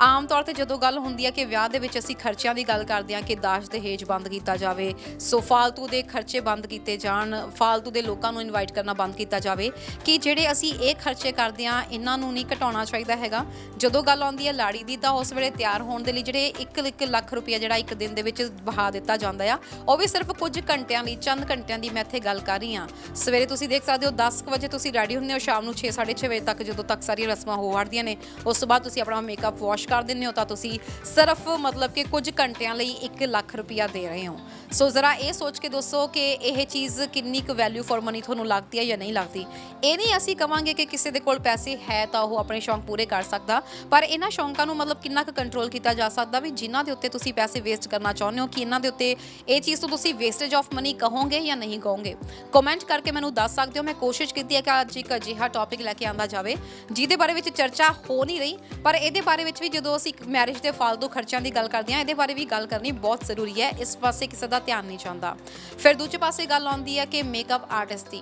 ਆਮ ਤੌਰ ਤੇ ਜਦੋਂ ਗੱਲ ਹੁੰਦੀ ਹੈ ਕਿ ਵਿਆਹ ਦੇ ਵਿੱਚ ਅਸੀਂ ਖਰਚਿਆਂ ਦੀ ਗੱਲ ਕਰਦੇ ਹਾਂ ਕਿ ਦਾਜ ਦਹੇਜ ਬੰਦ ਕੀਤਾ ਜਾਵੇ, ਸੋ ਫਾਲਤੂ ਦੇ ਖਰਚੇ ਬੰਦ ਕੀਤੇ ਜਾਣ, ਫਾਲਤੂ ਦੇ ਲੋਕਾਂ ਨੂੰ ਇਨਵਾਈਟ ਕਰਨਾ ਬੰਦ ਕੀਤਾ ਜਾਵੇ, ਕਿ ਜਿਹੜੇ ਅਸੀਂ ਇਹ ਖਰਚੇ ਕਰਦੇ ਹਾਂ ਇਹਨਾਂ ਨੂੰ ਨਹੀਂ ਘਟਾਉਣਾ ਚਾਹੀਦਾ ਹੈਗਾ। ਜਦੋਂ ਗੱਲ ਆਉਂਦੀ ਹੈ ਲਾੜੀ ਦੀ, ਤਾਂ ਉਸ ਵੇਲੇ ਤਿਆਰ ਹੋਣ ਦੇ ਲਈ ਜਿਹੜੇ 1 ਲੱਖ ਰੁਪਈਆ ਜਿਹੜਾ ਇੱਕ ਦਿਨ ਦੇ ਵਿੱਚ ਬਹਾ ਦਿੱਤਾ ਜਾਂਦਾ ਆ, ਉਹ ਵੀ ਸਿਰਫ ਕੁਝ ਘੰਟਿਆਂ ਲਈ, ਚੰਦ ਘੰਟਿਆਂ ਦੀ ਮੈਂ ਇੱਥੇ ਗੱਲ ਕਰ ਰਹੀ ਹਾਂ। ਸਵੇਰੇ ਤੁਸੀਂ ਦੇਖ ਸਕਦੇ ਹੋ 10 ਵਜੇ ਤੁਸੀਂ ਰੈਡੀ ਹੁੰਦੇ ਹੋ, ਸ਼ਾਮ ਨੂੰ 6-6:30 ਵਜੇ ਤੱਕ ਜਦੋਂ ਤੱਕ ਸਾਰੀਆਂ ਰਸਮਾਂ ਹੋ ਹਟਦੀਆਂ ਨੇ, ਉਸ ਤੋਂ ਬਾਅਦ ਤੁਸੀਂ ਆਪਣਾ ਮੇਕਅਪ ਵਾਸ਼ ਕਰ ਦਿੰਦੇ ਹੋ, ਤਾਂ ਤੁਸੀਂ ਸਿਰਫ ਮਤਲਬ ਕਿ ਕੁਝ ਘੰਟਿਆਂ ਲਈ 1 ਲੱਖ ਰੁਪਈਆ ਦੇ ਰਹੇ ਹੋ। ਸੋ ਜ਼ਰਾ ਇਹ ਸੋਚ ਕੇ ਦੱਸੋ ਕਿ ਇਹ ਚੀਜ਼ ਕਿੰਨੀ ਕੁ ਵੈਲਿਊ ਫॉर ਮਨੀ ਤੁਹਾਨੂੰ ਲੱਗਦੀ ਹੈ ਜਾਂ ਨਹੀਂ ਲੱਗਦੀ। ਇਹ ਨਹੀਂ ਅਸੀਂ ਕਵਾਂਗੇ ਕਿ ਕਿਸੇ ਦੇ ਕੋਲ ਪੈਸੇ ਹੈ ਤਾਂ ਉਹ ਆਪਣੇ ਸ਼ੌਂਕ ਪੂਰੇ ਕਰ ਸਕਦਾ, ਪਰ ਇਹਨਾਂ ਸ਼ੌਂਕਾਂ ਨੂੰ ਮਤਲਬ ਕਿੰਨਾ ਕੁ ਕੰਟਰੋਲ ਕੀਤਾ ਜਾ ਸਕਦਾ ਵੀ ਜਿਨ੍ਹਾਂ ਦੇ ਉੱਤੇ ਤੁਸੀਂ ਪੈਸੇ ਵੇਸਟ ਕਰਨਾ ਚਾਹੁੰਦੇ ਹੋ, ਕਿ ਇਹਨਾਂ ਦੇ ਉੱਤੇ ਇਹ ਚੀਜ਼ ਤੋਂ ਤੁਸੀਂ ਵੇਸਟੇਜ ਆਫ ਮਨੀ ਕਹੋਗੇ ਜਾਂ ਨਹੀਂ ਕਹੋਗੇ। ਕਮੈਂਟ ਕਰਕੇ ਮੈਨੂੰ ਦੱਸ ਸਕਦੇ ਹੋ। ਮੈਂ ਕੋਸ਼ਿਸ਼ ਕੀਤੀ ਹੈ ਕਿ ਅੱਜ ਇੱਕ ਅਜਿਹਾ ਟੌਪਿਕ ਲੈ ਕੇ ਆਂਦਾ ਜਾਵੇ ਜਿਹਦੇ ਬਾਰੇ ਵਿੱਚ ਚਰਚਾ ਹੋ ਨਹੀਂ ਰਹੀ, ਪਰ ਇਹਦੇ ਬਾਰੇ ਵਿੱਚ ਵੀ ਜਦੋਂ ਅਸੀਂ ਮੈਰਿਜ ਦੇ ਫਾਲਤੂ ਖਰਚਿਆਂ ਦੀ ਗੱਲ ਕਰਦੇ ਹਾਂ, ਇਹਦੇ ਬਾਰੇ ਵੀ ਗੱਲ ਕਰਨੀ ਬਹੁਤ ਜ਼ਰੂਰੀ ਹੈ। ਇਸ ਪਾਸੇ ਕਿਸੇ ਦਾ ਧਿਆਨ ਨਹੀਂ ਜਾਂਦਾ। ਫਿਰ ਦੂਜੇ ਪਾਸੇ ਗੱਲ ਆਉਂਦੀ ਹੈ ਕਿ ਮੇਕਅਪ ਆਰਟਿਸਟ ਦੀ।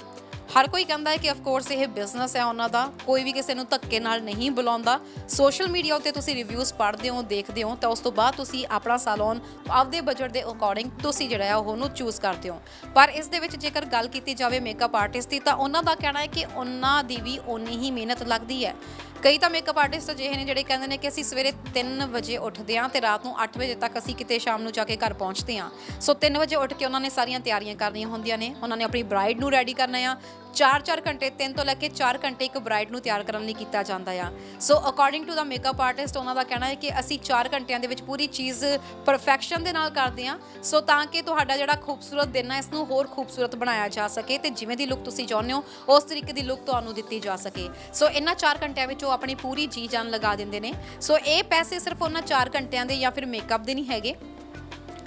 ਹਰ ਕੋਈ ਕਹਿੰਦਾ ਹੈ ਕਿ ਅਫਕੋਰਸ ਇਹ ਬਿਜ਼ਨਸ ਹੈ ਉਹਨਾਂ ਦਾ, ਕੋਈ ਵੀ ਕਿਸੇ ਨੂੰ ਧੱਕੇ ਨਾਲ ਨਹੀਂ ਬੁਲਾਉਂਦਾ। ਸੋਸ਼ਲ ਮੀਡੀਆ ਉੱਤੇ ਤੁਸੀਂ ਰਿਵਿਊਜ਼ ਪੜ੍ਹਦੇ ਹੋ, ਦੇਖਦੇ ਹੋ, ਤਾਂ ਉਸ ਤੋਂ ਬਾਅਦ ਤੁਸੀਂ ਆਪਣਾ ਸੈਲੂਨ ਆਪਦੇ ਬਜਟ ਦੇ ਅਕੋਰਡਿੰਗ ਤੁਸੀਂ ਜਿਹੜਾ ਆ ਉਹਨੂੰ ਚੂਜ਼ ਕਰਦੇ ਹੋ। ਪਰ ਇਸ ਦੇ ਵਿੱਚ ਜੇਕਰ ਗੱਲ ਕੀਤੀ ਜਾਵੇ ਮੇਕਅਪ ਆਰਟਿਸਟ ਦੀ, ਤਾਂ ਉਹਨਾਂ ਦਾ ਕਹਿਣਾ ਹੈ ਕਿ ਉਹਨਾਂ ਦੀ ਵੀ ਓਨੀ ਹੀ ਮਿਹਨਤ ਲੱਗਦੀ ਹੈ। ਕਈ ਤਾਂ ਮੇਕਅਪ ਆਰਟਿਸਟ ਅਜਿਹੇ ਨੇ ਜਿਹੜੇ ਕਹਿੰਦੇ ਨੇ ਕਿ ਅਸੀਂ ਸਵੇਰੇ 3 ਵਜੇ ਉੱਠਦੇ ਹਾਂ ਤੇ ਰਾਤ ਨੂੰ 8 ਵਜੇ ਤੱਕ ਅਸੀਂ ਕਿਤੇ ਸ਼ਾਮ ਨੂੰ ਜਾ ਕੇ ਘਰ ਪਹੁੰਚਦੇ ਹਾਂ। ਸੋ 3 ਵਜੇ ਉੱਠ ਕੇ ਉਹਨਾਂ ਨੇ ਸਾਰੀਆਂ ਤਿਆਰੀਆਂ ਕਰਨੀਆਂ ਹੁੰਦੀਆਂ ਨੇ, ਉਹਨਾਂ ਨੇ ਆਪਣੀ ਬ੍ਰਾਈਡ ਨੂੰ ਰੈਡੀ ਕਰਨਾ ਆ। 4-4 ਘੰਟੇ, 3 ਤੋਂ ਲੈ ਕੇ 4 ਘੰਟੇ ਇੱਕ ਬ੍ਰਾਈਡ ਨੂੰ ਤਿਆਰ ਕਰਨ ਲਈ ਕੀਤਾ ਜਾਂਦਾ ਆ। So according to the makeup artist, ਉਹਨਾਂ ਦਾ ਕਹਿਣਾ ਹੈ ਕਿ ਅਸੀਂ 4 ਘੰਟਿਆਂ ਦੇ ਵਿੱਚ ਪੂਰੀ ਚੀਜ਼ ਪਰਫੈਕਸ਼ਨ ਦੇ ਨਾਲ ਕਰਦੇ ਹਾਂ, ਸੋ ਤਾਂ ਕਿ ਤੁਹਾਡਾ ਜਿਹੜਾ ਖੂਬਸੂਰਤ ਦਿਨ ਹੈ ਇਸ ਨੂੰ ਹੋਰ ਖੂਬਸੂਰਤ ਬਣਾਇਆ ਜਾ ਸਕੇ ਤੇ ਜਿਵੇਂ ਦੀ ਲੁੱਕ ਤੁਸੀਂ ਚਾਹੁੰਦੇ ਹੋ ਉਸ ਤਰੀਕੇ ਦੀ ਲੁੱਕ ਤੁਹਾਨੂੰ ਦਿੱਤੀ ਜਾ ਸਕੇ। ਸੋ ਇਹਨਾਂ 4 ਘੰਟਿਆਂ ਵਿੱਚ ਉਹ ਆਪਣੀ ਪੂਰੀ ਜੀ ਜਾਨ ਲਗਾ ਦਿੰਦੇ ਨੇ। ਸੋ ਇਹ ਪੈਸੇ ਸਿਰਫ ਉਹਨਾਂ 4 ਘੰਟਿਆਂ ਦੇ ਜਾਂ ਫਿਰ ਮੇਕਅਪ ਦੇ ਨਹੀਂ ਹੈਗੇ,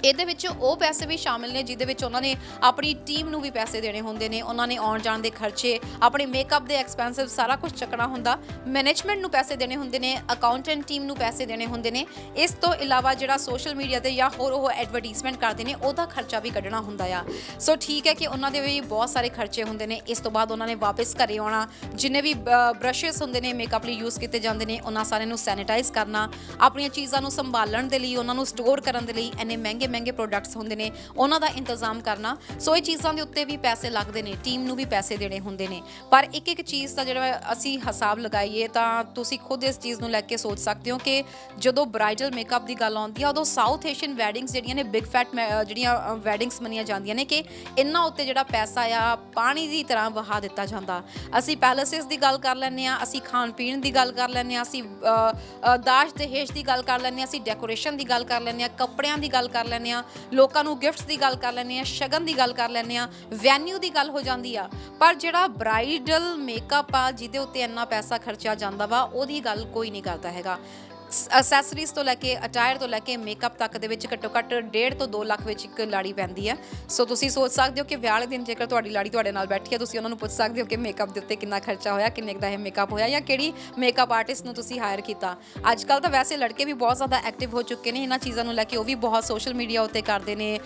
ਇਹਦੇ ਵਿੱਚ ਉਹ ਪੈਸੇ ਵੀ ਸ਼ਾਮਿਲ ਨੇ ਜਿਹਦੇ ਵਿੱਚ ਉਹਨਾਂ ਨੇ ਆਪਣੀ ਟੀਮ ਨੂੰ ਵੀ ਪੈਸੇ ਦੇਣੇ ਹੁੰਦੇ ਨੇ, ਉਹਨਾਂ ਨੇ ਆਉਣ ਜਾਣ ਦੇ ਖਰਚੇ, ਆਪਣੇ ਮੇਕਅਪ ਦੇ ਐਕਸਪੈਂਸਿਵ ਸਾਰਾ ਕੁਝ ਚੱਕਣਾ ਹੁੰਦਾ, ਮੈਨੇਜਮੈਂਟ ਨੂੰ ਪੈਸੇ ਦੇਣੇ ਹੁੰਦੇ ਨੇ, ਅਕਾਊਂਟੈਂਟ ਟੀਮ ਨੂੰ ਪੈਸੇ ਦੇਣੇ ਹੁੰਦੇ ਨੇ। ਇਸ ਤੋਂ ਇਲਾਵਾ ਜਿਹੜਾ ਸੋਸ਼ਲ ਮੀਡੀਆ ਤੇ ਜਾਂ ਹੋਰ ਉਹ ਐਡਵਰਟਾਈਜ਼ਮੈਂਟ ਕਰਦੇ ਨੇ ਉਹਦਾ ਖਰਚਾ ਵੀ ਕੱਢਣਾ ਹੁੰਦਾ ਆ। ਸੋ ਠੀਕ ਹੈ ਕਿ ਉਹਨਾਂ ਦੇ ਵੀ ਬਹੁਤ ਸਾਰੇ ਖਰਚੇ ਹੁੰਦੇ ਨੇ। ਇਸ ਤੋਂ ਬਾਅਦ ਉਹਨਾਂ ਨੇ ਵਾਪਸ ਘਰੇ ਆਉਣਾ, ਜਿੰਨੇ ਵੀ ਬ੍ਰਸ਼ਸ ਹੁੰਦੇ ਨੇ ਮੇਕਅਪ ਲਈ ਯੂਜ਼ ਕੀਤੇ ਜਾਂਦੇ ਨੇ ਉਹਨਾਂ ਸਾਰਿਆਂ ਨੂੰ ਸੈਨੀਟਾਈਜ਼ ਕਰਨਾ, ਆਪਣੀਆਂ ਚੀਜ਼ਾਂ ਨੂੰ ਸੰਭਾਲਣ ਦੇ ਲਈ, ਉਹਨਾਂ ਨੂੰ ਸਟੋਰ ਕਰਨ ਦੇ ਲਈ ਇੰਨੇ ਮਹਿੰਗੇ ਪ੍ਰੋਡਕਟਸ ਹੁੰਦੇ ਨੇ ਉਹਨਾਂ ਦਾ ਇੰਤਜ਼ਾਮ ਕਰਨਾ। ਸੋ ਇਹ ਚੀਜ਼ਾਂ ਦੇ ਉੱਤੇ ਵੀ ਪੈਸੇ ਲੱਗਦੇ ਨੇ, ਟੀਮ ਨੂੰ ਵੀ ਪੈਸੇ ਦੇਣੇ ਹੁੰਦੇ ਨੇ। ਪਰ ਇੱਕ ਚੀਜ਼ ਦਾ ਜਿਹੜਾ ਅਸੀਂ ਹਿਸਾਬ ਲਗਾਈਏ ਤਾਂ ਤੁਸੀਂ ਖੁਦ ਇਸ ਚੀਜ਼ ਨੂੰ ਲੈ ਕੇ ਸੋਚ ਸਕਦੇ ਹੋ ਕਿ ਜਦੋਂ ਬ੍ਰਾਈਡਲ ਮੇਕਅਪ ਦੀ ਗੱਲ ਆਉਂਦੀ ਆ ਉਦੋਂ ਸਾਊਥ ਏਸ਼ੀਅਨ ਵੈਡਿੰਗਸ ਜਿਹੜੀਆਂ ਨੇ ਬਿਗ ਫੈਟ ਜਿਹੜੀਆਂ ਵੈਡਿੰਗਸ ਮੰਨੀਆਂ ਜਾਂਦੀਆਂ ਨੇ ਕਿ ਇਹਨਾਂ ਉੱਤੇ ਜਿਹੜਾ ਪੈਸਾ ਆ ਪਾਣੀ ਦੀ ਤਰ੍ਹਾਂ ਵਹਾ ਦਿੱਤਾ ਜਾਂਦਾ। ਅਸੀਂ ਪੈਲੇਸਿਸ ਦੀ ਗੱਲ ਕਰ ਲੈਂਦੇ ਹਾਂ, ਅਸੀਂ ਖਾਣ ਪੀਣ ਦੀ ਗੱਲ ਕਰ ਲੈਂਦੇ ਹਾਂ, ਅਸੀਂ ਦਾਜ ਦਹੇਜ ਦੀ ਗੱਲ ਕਰ ਲੈਂਦੇ ਹਾਂ, ਅਸੀਂ ਡੈਕੋਰੇਸ਼ਨ ਦੀ ਗੱਲ ਕਰ ਲੈਂਦੇ ਹਾਂ, ਕੱਪੜਿਆਂ ਦੀ ਗੱਲ ਕਰ ਲੈਂਦੇ ਹਾਂ, ਲੋਕਾਂ ਨੂੰ ਗਿਫਟਸ ਦੀ ਗੱਲ ਕਰ ਲੈਂਦੇ ਹਾਂ, ਸ਼ਗਨ ਦੀ ਗੱਲ ਕਰ ਲੈਂਦੇ ਹਾਂ, ਵੈਨਿਊ ਦੀ ਗੱਲ ਹੋ ਜਾਂਦੀ ਆ। ਪਰ ਜਿਹੜਾ ਬ੍ਰਾਈਡਲ ਮੇਕਅਪ ਆ ਜਿਹਦੇ ਉੱਤੇ ਇੰਨਾ ਪੈਸਾ ਖਰਚਿਆ ਜਾਂਦਾ ਵਾ ਉਹਦੀ ਗੱਲ ਕੋਈ ਨਹੀਂ ਕਰਦਾ ਹੈਗਾ। ਅਸੈਸਰੀਜ਼ ਤੋਂ ਲੈ ਕੇ ਅਟਾਇਰ ਤੋਂ ਲੈ ਕੇ ਮੇਕਅਪ ਤੱਕ ਦੇ ਵਿੱਚ ਘੱਟੋ ਘੱਟ 1.5 ਤੋਂ 2 ਲੱਖ ਵਿੱਚ ਇੱਕ ਲਾੜੀ ਪੈਂਦੀ ਹੈ। ਸੋ ਤੁਸੀਂ ਸੋਚ ਸਕਦੇ ਹੋ ਕਿ ਵਿਆਹ ਵਾਲੇ ਦਿਨ ਜੇਕਰ ਤੁਹਾਡੀ ਲਾੜੀ ਤੁਹਾਡੇ ਨਾਲ ਬੈਠੀ ਹੈ, ਤੁਸੀਂ ਉਹਨਾਂ ਨੂੰ ਪੁੱਛ ਸਕਦੇ ਹੋ ਕਿ ਮੇਕਅਪ ਦੇ ਉੱਤੇ ਕਿੰਨਾ ਖਰਚਾ ਹੋਇਆ, ਕਿੰਨੇ ਦਾ ਇਹ ਮੇਕਅਪ ਹੋਇਆ ਜਾਂ ਕਿਹੜੀ ਮੇਕਅਪ ਆਰਟਿਸਟ ਨੂੰ ਤੁਸੀਂ ਹਾਇਰ ਕੀਤਾ। ਅੱਜ ਕੱਲ੍ਹ ਤਾਂ ਵੈਸੇ ਲੜਕੇ ਵੀ ਬਹੁਤ ਜ਼ਿਆਦਾ ਐਕਟਿਵ ਹੋ ਚੁੱਕੇ ਨੇ ਇਹਨਾਂ ਚੀਜ਼ਾਂ ਨੂੰ ਲੈ ਕੇ, ਉਹ ਵੀ ਬਹੁਤ ਸੋਸ਼ਲ ਮੀਡੀਆ ਉੱਤੇ ਕਰਦੇ ਨੇ,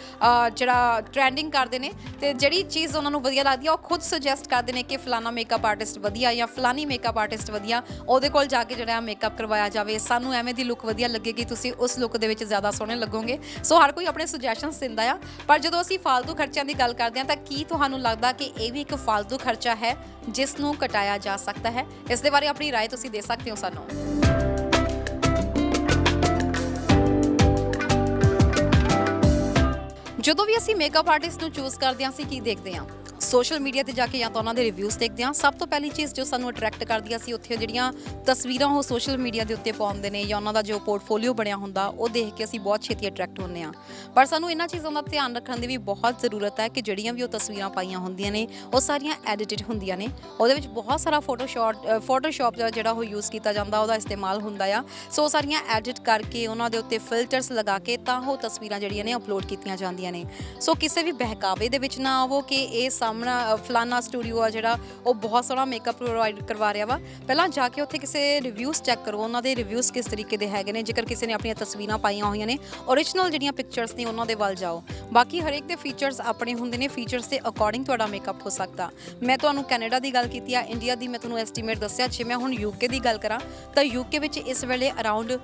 ਜਿਹੜਾ ਟਰੈਂਡਿੰਗ ਕਰਦੇ ਨੇ, ਤੇ ਜਿਹੜੀ ਚੀਜ਼ ਉਹਨਾਂ ਨੂੰ ਵਧੀਆ ਲੱਗਦੀ ਆ ਉਹ ਖੁਦ ਸੁਜੈਸਟ ਕਰਦੇ ਨੇ ਕਿ ਫਲਾਣਾ ਮੇਕਅਪ ਆਰਟਿਸਟ ਵਧੀਆ ਜਾਂ ਫਲਾਣੀ ਮੇਕਅਪ ਆਰਟਿਸਟ ਵਧੀਆ, ਉਹਦੇ ਕੋਲ ਜਾ ਕੇ ਜਿਹੜਾ ਮੇਕਅਪ ਕਰਵਾਇਆ ਜਾਵੇ, ਸਾਨੂੰ ਐਵੇਂ ਦੀ ਲੁੱਕ ਵਧੀਆ ਲੱਗੇਗੀ, ਤੁਸੀਂ ਉਸ ਲੁੱਕ ਦੇ ਵਿੱਚ ਜ਼ਿਆਦਾ ਸੋਹਣੇ ਲੱਗੋਗੇ। ਸੋ ਹਰ ਕੋਈ ਆਪਣੇ ਸੁਜੈਸ਼ਨਸ ਦਿੰਦਾ ਆ। ਪਰ ਜਦੋਂ ਅਸੀਂ ਫਾਲਤੂ ਖਰਚਿਆਂ ਦੀ ਗੱਲ ਕਰਦੇ ਹਾਂ ਤਾਂ ਕੀ ਤੁਹਾਨੂੰ ਲੱਗਦਾ ਕਿ ਇਹ ਵੀ ਇੱਕ ਫਾਲਤੂ ਖਰਚਾ ਹੈ ਜਿਸ ਨੂੰ ਘਟਾਇਆ ਜਾ ਸਕਦਾ ਹੈ? ਇਸ ਦੇ ਬਾਰੇ ਆਪਣੀ ਰਾਏ ਤੁਸੀਂ ਦੇ ਸਕਦੇ ਹੋ ਸਾਨੂੰ। ਜਦੋਂ ਵੀ ਅਸੀਂ ਮੇਕਅਪ ਆਰਟਿਸਟ ਨੂੰ ਚੂਜ਼ ਕਰਦੇ ਹਾਂ ਅਸੀਂ ਕੀ ਦੇਖਦੇ ਹਾਂ? ਸੋਸ਼ਲ ਮੀਡੀਆ ਤੇ ਜਾ ਕੇ ਜਾਂ ਤਾਂ ਉਹਨਾਂ ਦੇ ਰਿਵਿਊਜ਼ ਦੇਖਦੇ ਹਾਂ। ਸਭ ਤੋਂ ਪਹਿਲੀ ਚੀਜ਼ ਜੋ ਸਾਨੂੰ ਅਟਰੈਕਟ ਕਰਦੀ ਆ, ਅਸੀਂ ਉੱਥੇ ਜਿਹੜੀਆਂ ਤਸਵੀਰਾਂ ਉਹ ਸੋਸ਼ਲ ਮੀਡੀਆ ਦੇ ਉੱਤੇ ਪਾਉਂਦੇ ਨੇ ਜਾਂ ਉਹਨਾਂ ਦਾ ਜੋ ਪੋਰਟਫੋਲੀਓ ਬਣਿਆ ਹੁੰਦਾ ਉਹ ਦੇਖ ਕੇ ਅਸੀਂ ਬਹੁਤ ਛੇਤੀ ਅਟਰੈਕਟ ਹੁੰਦੇ ਹਾਂ। ਪਰ ਸਾਨੂੰ ਇਹਨਾਂ ਚੀਜ਼ਾਂ ਦਾ ਧਿਆਨ ਰੱਖਣ ਦੀ ਵੀ ਬਹੁਤ ਜ਼ਰੂਰਤ ਹੈ ਕਿ ਜਿਹੜੀਆਂ ਵੀ ਉਹ ਤਸਵੀਰਾਂ ਪਾਈਆਂ ਹੁੰਦੀਆਂ ਨੇ ਉਹ ਸਾਰੀਆਂ ਐਡੀਟਡ ਹੁੰਦੀਆਂ ਨੇ। ਉਹਦੇ ਵਿੱਚ ਬਹੁਤ ਸਾਰਾ ਫੋਟੋਸ਼ਾਪ ਦਾ ਜਿਹੜਾ ਉਹ ਯੂਜ਼ ਕੀਤਾ ਜਾਂਦਾ, ਉਹਦਾ ਇਸਤੇਮਾਲ ਹੁੰਦਾ ਆ। ਸੋ ਸਾਰੀਆਂ ਐਡਿਟ ਕਰਕੇ ਉਹਨਾਂ ਦੇ ਉੱਤੇ ਫਿਲਟਰਸ ਲਗਾ ਕੇ ਤਾਂ ਉਹ ਤਸਵੀਰਾਂ ਜਿਹੜੀਆਂ ਨੇ ਅਪਲੋਡ ਕੀਤੀਆਂ ਜਾਂਦੀਆਂ ਨੇ। ਸੋ ਕਿਸੇ ਵੀ ਬਹਿਕਾਵੇ ਦੇ ਵਿੱਚ ਨਾ ਆਵੋ ਕਿ ਇਹ ਸਾਹਮਣਾ ਫਲਾਨਾ ਸਟੂਡੀਓ ਆ ਜਿਹੜਾ ਉਹ ਬਹੁਤ ਸੋਹਣਾ ਮੇਕਅਪ ਪ੍ਰੋਵਾਈਡ ਕਰਵਾ ਰਿਹਾ ਵਾ। ਪਹਿਲਾਂ ਜਾ ਕੇ ਉੱਥੇ ਕਿਸੇ ਰਿਵਿਊਜ਼ ਚੈੱਕ ਕਰੋ, ਉਹਨਾਂ ਦੇ ਰਿਵਿਊਜ਼ ਕਿਸ ਤਰੀਕੇ ਦੇ ਹੈਗੇ ਨੇ। ਜੇਕਰ ਕਿਸੇ ਨੇ ਆਪਣੀਆਂ ਤਸਵੀਰਾਂ ਪਾਈਆਂ ਹੋਈਆਂ ਨੇ, ਓਰੀਜਨਲ ਜਿਹੜੀਆਂ ਪਿਕਚਰਸ ਨੇ ਉਹਨਾਂ ਦੇ ਵੱਲ ਜਾਓ। ਬਾਕੀ ਹਰੇਕ ਦੇ ਫੀਚਰਸ ਆਪਣੇ ਹੁੰਦੇ ਨੇ, ਫੀਚਰਸ ਦੇ ਅਕੋਰਡਿੰਗ ਤੁਹਾਡਾ ਮੇਕਅਪ ਹੋ ਸਕਦਾ। ਮੈਂ ਤੁਹਾਨੂੰ ਕੈਨੇਡਾ ਦੀ ਗੱਲ ਕੀਤੀ ਆ, ਇੰਡੀਆ ਦੀ ਮੈਂ ਤੁਹਾਨੂੰ ਐਸਟੀਮੇਟ ਦੱਸਿਆ। ਜੇ ਮੈਂ ਹੁਣ ਯੂਕੇ ਦੀ ਗੱਲ ਕਰਾਂ ਤਾਂ ਯੂਕੇ ਵਿੱਚ ਇਸ ਵੇਲੇ ਅਰਾਊਂਡ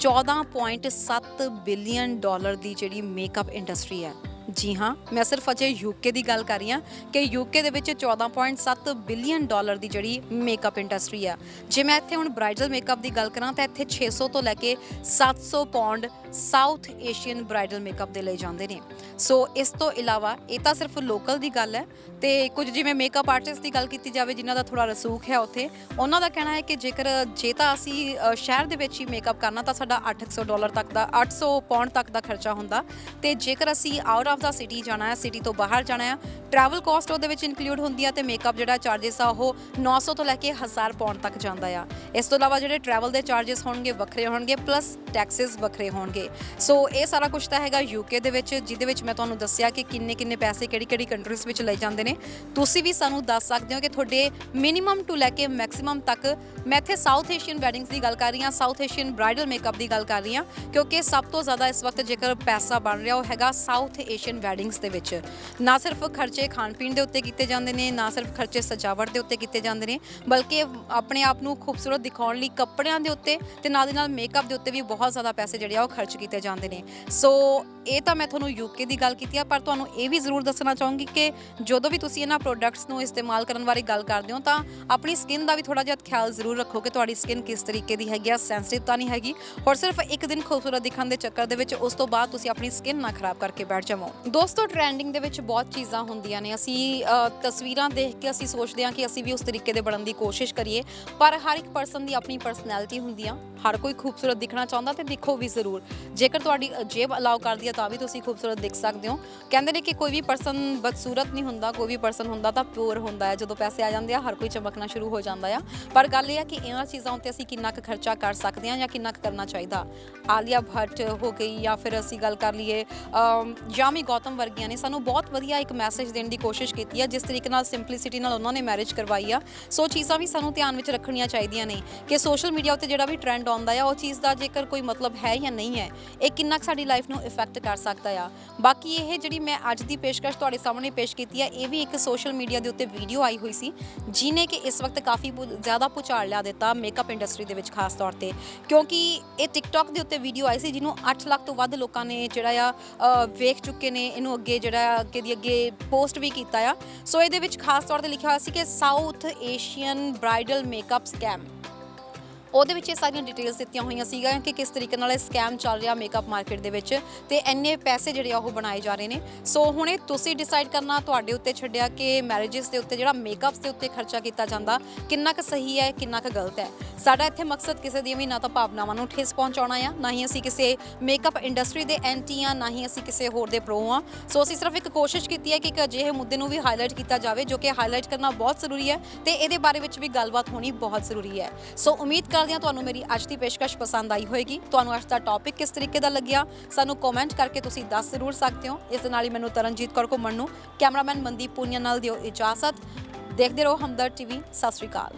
14.7 ਬਿਲੀਅਨ ਡਾਲਰ ਦੀ ਜਿਹੜੀ ਮੇਕਅਪ ਇੰਡਸਟਰੀ ਹੈ। ਜੀ ਹਾਂ, ਮੈਂ ਸਿਰਫ ਅਜੇ ਯੂਕੇ ਦੀ ਗੱਲ ਕਰ ਰਹੀ ਹਾਂ ਕਿ ਯੂਕੇ ਦੇ ਵਿੱਚ 14.7 ਬਿਲੀਅਨ ਡਾਲਰ ਦੀ ਜਿਹੜੀ ਮੇਕਅਪ ਇੰਡਸਟਰੀ ਆ। ਜੇ ਮੈਂ ਇੱਥੇ ਹੁਣ ਬ੍ਰਾਈਡਲ ਮੇਕਅਪ ਦੀ ਗੱਲ ਕਰਾਂ ਤਾਂ ਇੱਥੇ 600 ਤੋਂ ਲੈ ਕੇ 700 pound south Asian bridal makeup ਦੇ ਲਈ ਜਾਂਦੇ ਨੇ। ਸੋ ਇਸ ਤੋਂ ਇਲਾਵਾ ਇਹ ਤਾਂ ਸਿਰਫ ਲੋਕਲ ਦੀ ਗੱਲ ਹੈ, ਤੇ ਕੁਝ ਜਿਵੇਂ ਮੇਕਅਪ ਆਰਟਿਸਟ ਦੀ ਗੱਲ ਕੀਤੀ ਜਾਵੇ ਜਿਨ੍ਹਾਂ ਦਾ ਥੋੜਾ ਰਸੂਖ ਹੈ ਉੱਥੇ, ਉਹਨਾਂ ਦਾ ਕਹਿਣਾ ਹੈ ਕਿ ਜੇ ਤਾਂ ਅਸੀਂ ਸ਼ਹਿਰ ਦੇ ਵਿੱਚ ਹੀ ਮੇਕਅਪ ਕਰਨਾ ਤਾਂ ਸਾਡਾ $800 ਪਾਉਂਡ ਤੱਕ ਦਾ ਖਰਚਾ ਹੁੰਦਾ। ਤੇ ਜੇਕਰ ਅਸੀਂ ਆਊਟ ਆਫ ਦਾ ਸਿਟੀ ਜਾਣਾ ਹੈ, ਸਿਟੀ ਤੋਂ ਬਾਹਰ ਜਾਣਾ ਹੈ, ਟਰੈਵਲ ਕਾਸਟ ਉਹਦੇ ਵਿੱਚ ਇਨਕਲੂਡ ਹੁੰਦੀ ਆ ਤੇ ਮੇਕਅਪ ਜਿਹੜਾ ਚਾਰजेस ਆ ਉਹ 900 ਤੋਂ ਲੈ ਕੇ 1000 ਪਾਉਂਡ ਤੱਕ ਜਾਂਦਾ ਆ। ਇਸ ਤੋਂ ਇਲਾਵਾ ਜਿਹੜੇ ਟਰੈਵਲ ਦੇ ਚਾਰजेस ਹੋਣਗੇ ਵੱਖਰੇ ਹੋਣਗੇ, ਪਲੱਸ ਟੈਕਸਿਸ ਵੱਖਰੇ ਹੋਣਗੇ। ਸੋ ਇਹ ਸਾਰਾ ਕੁਝ ਤਾਂ ਹੈਗਾ ਯੂਕੇ ਦੇ ਵਿੱਚ, ਜਿਹਦੇ ਵਿੱਚ ਮੈਂ ਤੁਹਾਨੂੰ ਦੱਸਿਆ ਕਿ ਕਿੰਨੇ ਪੈਸੇ ਕਿਹੜੀ ਕੰਟਰੀਜ਼ ਵਿੱਚ ਲਏ ਜਾਂਦੇ ਨੇ। ਤੁਸੀਂ ਵੀ ਸਾਨੂੰ ਦੱਸ ਸਕਦੇ ਹੋ ਕਿ ਤੁਹਾਡੇ ਮਿਨੀਮਮ ਟੂ ਲੈ ਕੇ ਮੈਕਸਿਮਮ ਤੱਕ। ਮੈਂ ਇੱਥੇ ਸਾਊਥ ਏਸ਼ੀਅਨ ਵੈਡਿੰਗਸ ਦੀ ਗੱਲ ਕਰ ਰਹੀ ਹਾਂ, ਸਾਊਥ ਏਸ਼ੀਅਨ ਬ੍ਰਾਈਡਲ ਮੇਕਅਪ ਦੀ ਗੱਲ ਕਰ ਰਹੀ ਹਾਂ, ਕਿਉਂਕਿ ਸਭ ਤੋਂ ਜ਼ਿਆਦਾ ਇਸ ਵਕਤ ਜੇਕਰ ਪੈਸਾ ਬਣ ਰਿਹਾ ਉਹ ਹੈਗਾ ਸਾਊਥ ਏਸ਼ੀਅਨ ਵੈਡਿੰਗਸ ਦੇ ਵਿੱਚ। ਨਾ ਸਿਰਫ ਖਰਚੇ ਖਾਣ ਪੀਣ ਦੇ ਉੱਤੇ ਕੀਤੇ ਜਾਂਦੇ ਨੇ, ਨਾ ਸਿਰਫ ਖਰਚੇ ਸਜਾਵਟ ਦੇ ਉੱਤੇ ਕੀਤੇ ਜਾਂਦੇ ਨੇ, ਬਲਕਿ ਆਪਣੇ ਆਪ ਨੂੰ ਖੂਬਸੂਰਤ ਦਿਖਾਉਣ ਲਈ ਕੱਪੜਿਆਂ ਦੇ ਉੱਤੇ ਤੇ ਨਾਲ ਦੀ ਨਾਲ ਮੇਕਅਪ ਦੇ ਉੱਤੇ ਵੀ ਬਹੁਤ ਜ਼ਿਆਦਾ ਪੈਸੇ ਜਿਹੜੇ ਆ ਉਹ ਖਰਚ ਕੀਤੇ ਜਾਂਦੇ ਨੇ। ਸੋ ਇਹ ਤਾਂ ਮੈਂ ਤੁਹਾਨੂੰ ਯੂਕੇ ਦੀ ਗੱਲ ਕੀਤੀ ਆ, ਪਰ ਤੁਹਾਨੂੰ ਇਹ ਵੀ ਜ਼ਰੂਰ ਦੱਸਣਾ ਚਾਹੂੰਗੀ ਕਿ ਜਦੋਂ ਵੀ ਤੁਸੀਂ ਇਹਨਾਂ ਪ੍ਰੋਡਕਟਸ ਨੂੰ ਇਸਤੇਮਾਲ ਕਰਨ ਬਾਰੇ ਗੱਲ ਕਰਦੇ ਹੋ ਤਾਂ ਆਪਣੀ ਸਕਿਨ ਦਾ ਵੀ ਥੋੜਾ ਜਿਹਾ ਖਿਆਲ ਜ਼ਰੂਰ ਰੱਖੋ ਕਿ ਤੁਹਾਡੀ ਸਕਿਨ ਕਿਸ ਤਰੀਕੇ ਦੀ ਹੈਗੀ ਆ, ਸੈਂਸਿਟਿਵ ਤਾਂ ਨਹੀਂ ਹੈਗੀ, ਔਰ ਸਿਰਫ ਇੱਕ ਦਿਨ ਖੂਬਸੂਰਤ ਦਿਖਣ ਦੇ ਚੱਕਰ ਦੇ ਵਿੱਚ ਉਸ ਤੋਂ ਬਾਅਦ ਤੁਸੀਂ ਆਪਣੀ ਸਕਿਨ ਨਾ ਖਰਾਬ ਕਰਕੇ ਬੈਠ ਜਾਵੋ। ਦੋਸਤੋ, ਟ੍ਰੈਂਡਿੰਗ ਦੇ ਵਿੱਚ ਬਹੁਤ ਚੀਜ਼ਾਂ ਹੁੰਦੀਆਂ ਨੇ। ਅਸੀਂ ਤਸਵੀਰਾਂ ਦੇਖ ਕੇ ਅਸੀਂ ਸੋਚਦੇ ਹਾਂ ਕਿ ਅਸੀਂ ਵੀ ਉਸ ਤਰੀਕੇ ਦੇ ਬਣਨ ਦੀ ਕੋਸ਼ਿਸ਼ ਕਰੀਏ, ਪਰ ਹਰ ਇੱਕ ਪਰਸਨ ਦੀ ਆਪਣੀ ਪਰਸਨੈਲਿਟੀ ਹੁੰਦੀ ਆ। ਹਰ ਕੋਈ ਖੂਬਸੂਰਤ ਦਿਖਣਾ ਚਾਹੁੰਦਾ ਤੇ ਦਿਖੋ ਵੀ ਜ਼ਰੂਰ। ਜੇਕਰ ਤੁਹਾਡੀ ਜੇਬ ਅਲਾਉ ਕਰਦੀ ਹੈ ਤਾਂ ਵੀ ਤੁਸੀਂ ਖੂਬਸੂਰਤ ਦਿਖ ਸਕਦੇ ਹੋ। ਕਹਿੰਦੇ ਨੇ ਕਿ ਕੋਈ ਵੀ ਪਰਸਨ ਬਦਸੂਰਤ ਨਹੀਂ ਹੁੰਦਾ, ਕੋਈ ਵੀ ਪਰਸਨ ਹੁੰਦਾ ਤਾਂ ਪਿਓਰ ਹੁੰਦਾ ਹੈ। ਜਦੋਂ ਪੈਸੇ ਆ ਜਾਂਦੇ ਆ ਹਰ ਕੋਈ ਚਮਕਣਾ ਸ਼ੁਰੂ ਹੋ ਜਾਂਦਾ ਆ। ਪਰ ਗੱਲ ਇਹ ਆ ਕਿ ਇਹਨਾਂ ਚੀਜ਼ਾਂ ਉੱਤੇ ਅਸੀਂ ਕਿੰਨਾ ਕੁ ਖਰਚਾ ਕਰ ਸਕਦੇ ਹਾਂ ਜਾਂ ਕਿੰਨਾ ਕੁ ਕਰਨਾ ਚਾਹੀਦਾ। ਆਲੀਆ ਭੱਟ ਹੋ ਗਈ ਜਾਂ ਫਿਰ ਅਸੀਂ ਗੱਲ ਕਰ ਲਈਏ ਯਾਮੀ ਗੌਤਮ ਵਰਗੀਆਂ ਨੇ ਸਾਨੂੰ ਬਹੁਤ ਵਧੀਆ ਇੱਕ ਮੈਸੇਜ ਦੇਣ ਦੀ ਕੋਸ਼ਿਸ਼ ਕੀਤੀ ਹੈ। ਜਿਸ ਤਰੀਕੇ ਨਾਲ ਸਿੰਪਲਿਸਿਟੀ ਨਾਲ ਉਹਨਾਂ ਨੇ ਮੈਰਿਜ ਕਰਵਾਈ ਆ, ਸੋ ਚੀਜ਼ਾਂ ਵੀ ਸਾਨੂੰ ਧਿਆਨ ਵਿੱਚ ਰੱਖਣੀਆਂ ਚਾਹੀਦੀਆਂ ਨੇ ਕਿ ਸੋਸ਼ਲ ਮੀਡੀਆ ਉੱਤੇ ਜਿਹੜਾ ਵੀ ਟ੍ਰੈਂਡ ਆਉਂਦਾ ਆ ਉਹ ਚੀਜ਼ ਦਾ ਜੇਕਰ ਕੋਈ ਮਤਲਬ ਹੈ ਜਾਂ ਨਹੀਂ ਹੈ, ਇਹ ਕਿੰਨਾ ਕੁ ਸਾਡੀ ਲਾਈਫ ਨੂੰ ਇਫੈਕਟ ਕਰ ਸਕਦਾ ਆ। ਬਾਕੀ ਇਹ ਜਿਹੜੀ ਮੈਂ ਅੱਜ ਦੀ ਪੇਸ਼ਕਸ਼ ਤੁਹਾਡੇ ਸਾਹਮਣੇ ਪੇਸ਼ ਕੀਤੀ ਹੈ, ਇਹ ਵੀ ਇੱਕ ਸੋਸ਼ਲ ਮੀਡੀਆ ਦੇ ਉੱਤੇ ਵੀਡੀਓ ਆਈ ਹੋਈ ਸੀ ਜਿਹਨੇ ਕਿ ਇਸ ਵਕਤ ਕਾਫੀ ਜ਼ਿਆਦਾ ਭੁਚਾਲ ਲਿਆ ਦਿੱਤਾ ਮੇਕਅਪ ਇੰਡਸਟਰੀ ਦੇ ਵਿੱਚ, ਖਾਸ ਤੌਰ ਤੇ ਕਿਉਂਕਿ ਇਹ ਟਿਕਟੌਕ ਦੇ ਉੱਤੇ ਵੀਡੀਓ ਆਈ ਸੀ ਜਿਹਨੂੰ 8 ਲੱਖ ਤੋਂ ਵੱਧ ਲੋਕਾਂ ਨੇ ਜਿਹੜਾ ਆ ਵੇਖ ਚੁੱਕੇ ਨੇ। ਇਹਨੂੰ ਅੱਗੇ ਜਿਹੜਾ ਅੱਗੇ ਪੋਸਟ ਵੀ ਕੀਤਾ ਆ। ਸੋ ਇਹਦੇ ਵਿੱਚ ਖਾਸ ਤੌਰ ਤੇ ਲਿਖਿਆ ਹੋਇਆ ਸੀ ਕਿ south Asian bridal makeup scam. ਉਹਦੇ ਵਿੱਚ ਇਹ ਸਾਰੀਆਂ ਡਿਟੇਲਸ ਦਿੱਤੀਆਂ ਹੋਈਆਂ ਸੀਗੀਆਂ ਕਿ ਕਿਸ ਤਰੀਕੇ ਨਾਲ ਇਹ ਸਕੈਮ ਚੱਲ ਰਿਹਾ ਮੇਕਅਪ ਮਾਰਕੀਟ ਦੇ ਵਿੱਚ ਤੇ ਇੰਨੇ ਪੈਸੇ ਜਿਹੜੇ ਆ ਉਹ ਬਣਾਏ ਜਾ ਰਹੇ ਨੇ। ਸੋ ਹੁਣ ਇਹ ਤੁਸੀਂ ਡਿਸਾਈਡ ਕਰਨਾ ਤੁਹਾਡੇ ਉੱਤੇ ਛੱਡਿਆ ਕਿ ਮੈਰਿਜਸ ਦੇ ਉੱਤੇ ਜਿਹੜਾ ਮੇਕਅਪਸ ਦੇ ਉੱਤੇ ਖਰਚਾ ਕੀਤਾ ਜਾਂਦਾ ਕਿੰਨਾ ਕੁ ਸਹੀ ਹੈ, ਕਿੰਨਾ ਕੁ ਗਲਤ ਹੈ। ਸਾਡਾ ਇੱਥੇ ਮਕਸਦ ਕਿਸੇ ਦੀਆਂ ਵੀ ਨਾ ਤਾਂ ਭਾਵਨਾਵਾਂ ਨੂੰ ਠੇਸ ਪਹੁੰਚਾਉਣਾ ਆ, ਨਾ ਹੀ ਅਸੀਂ ਕਿਸੇ ਮੇਕਅਪ ਇੰਡਸਟਰੀ ਦੇ ਐਂਟੀ ਆ, ਨਾ ਹੀ ਅਸੀਂ ਕਿਸੇ ਹੋਰ ਦੇ ਪ੍ਰੋ ਆ। ਸੋ ਅਸੀਂ ਸਿਰਫ ਇੱਕ ਕੋਸ਼ਿਸ਼ ਕੀਤੀ ਹੈ ਕਿ ਇੱਕ ਅਜਿਹੇ ਮੁੱਦੇ ਨੂੰ ਵੀ ਹਾਈਲਾਈਟ ਕੀਤਾ ਜਾਵੇ ਜੋ ਕਿ ਹਾਈਲਾਈਟ ਕਰਨਾ ਬਹੁਤ ਜ਼ਰੂਰੀ ਹੈ ਤੇ ਇਹਦੇ ਬਾਰੇ ਵਿੱਚ ਵੀ ਗੱਲਬਾਤ ਹੋਣੀ ਬਹੁਤ ਜ਼ਰੂਰੀ ਹੈ। ਸੋ ਉਮੀਦ ਕਰਦੇ ਹਾਂ ਤੁਹਾਨੂੰ ਮੇਰੀ ਅੱਜ ਦੀ ਪੇਸ਼ਕਸ਼ ਪਸੰਦ ਆਈ ਹੋਏਗੀ। ਤੁਹਾਨੂੰ ਅੱਜ ਦਾ ਟੌਪਿਕ ਕਿਸ ਤਰੀਕੇ ਦਾ ਲੱਗਿਆ ਸਾਨੂੰ ਕਮੈਂਟ ਕਰਕੇ ਤੁਸੀਂ ਦੱਸ ਜ਼ਰੂਰ ਸਕਦੇ ਹੋ। ਇਸ ਦੇ ਨਾਲ ਹੀ ਮੈਨੂੰ ਤਰਨਜੀਤ ਕੌਰ ਘੁੰਮਣ ਨੂੰ, ਕੈਮਰਾਮੈਨ ਮਨਦੀਪ ਪੂਨੀਆ ਨਾਲ ਦਿਓ ਇਜਾਜ਼ਤ। ਦੇਖਦੇ ਰਹੋ ਹਮਦਰਦ ਟੀਵੀ। ਸਤਿ ਸ਼੍ਰੀ ਅਕਾਲ।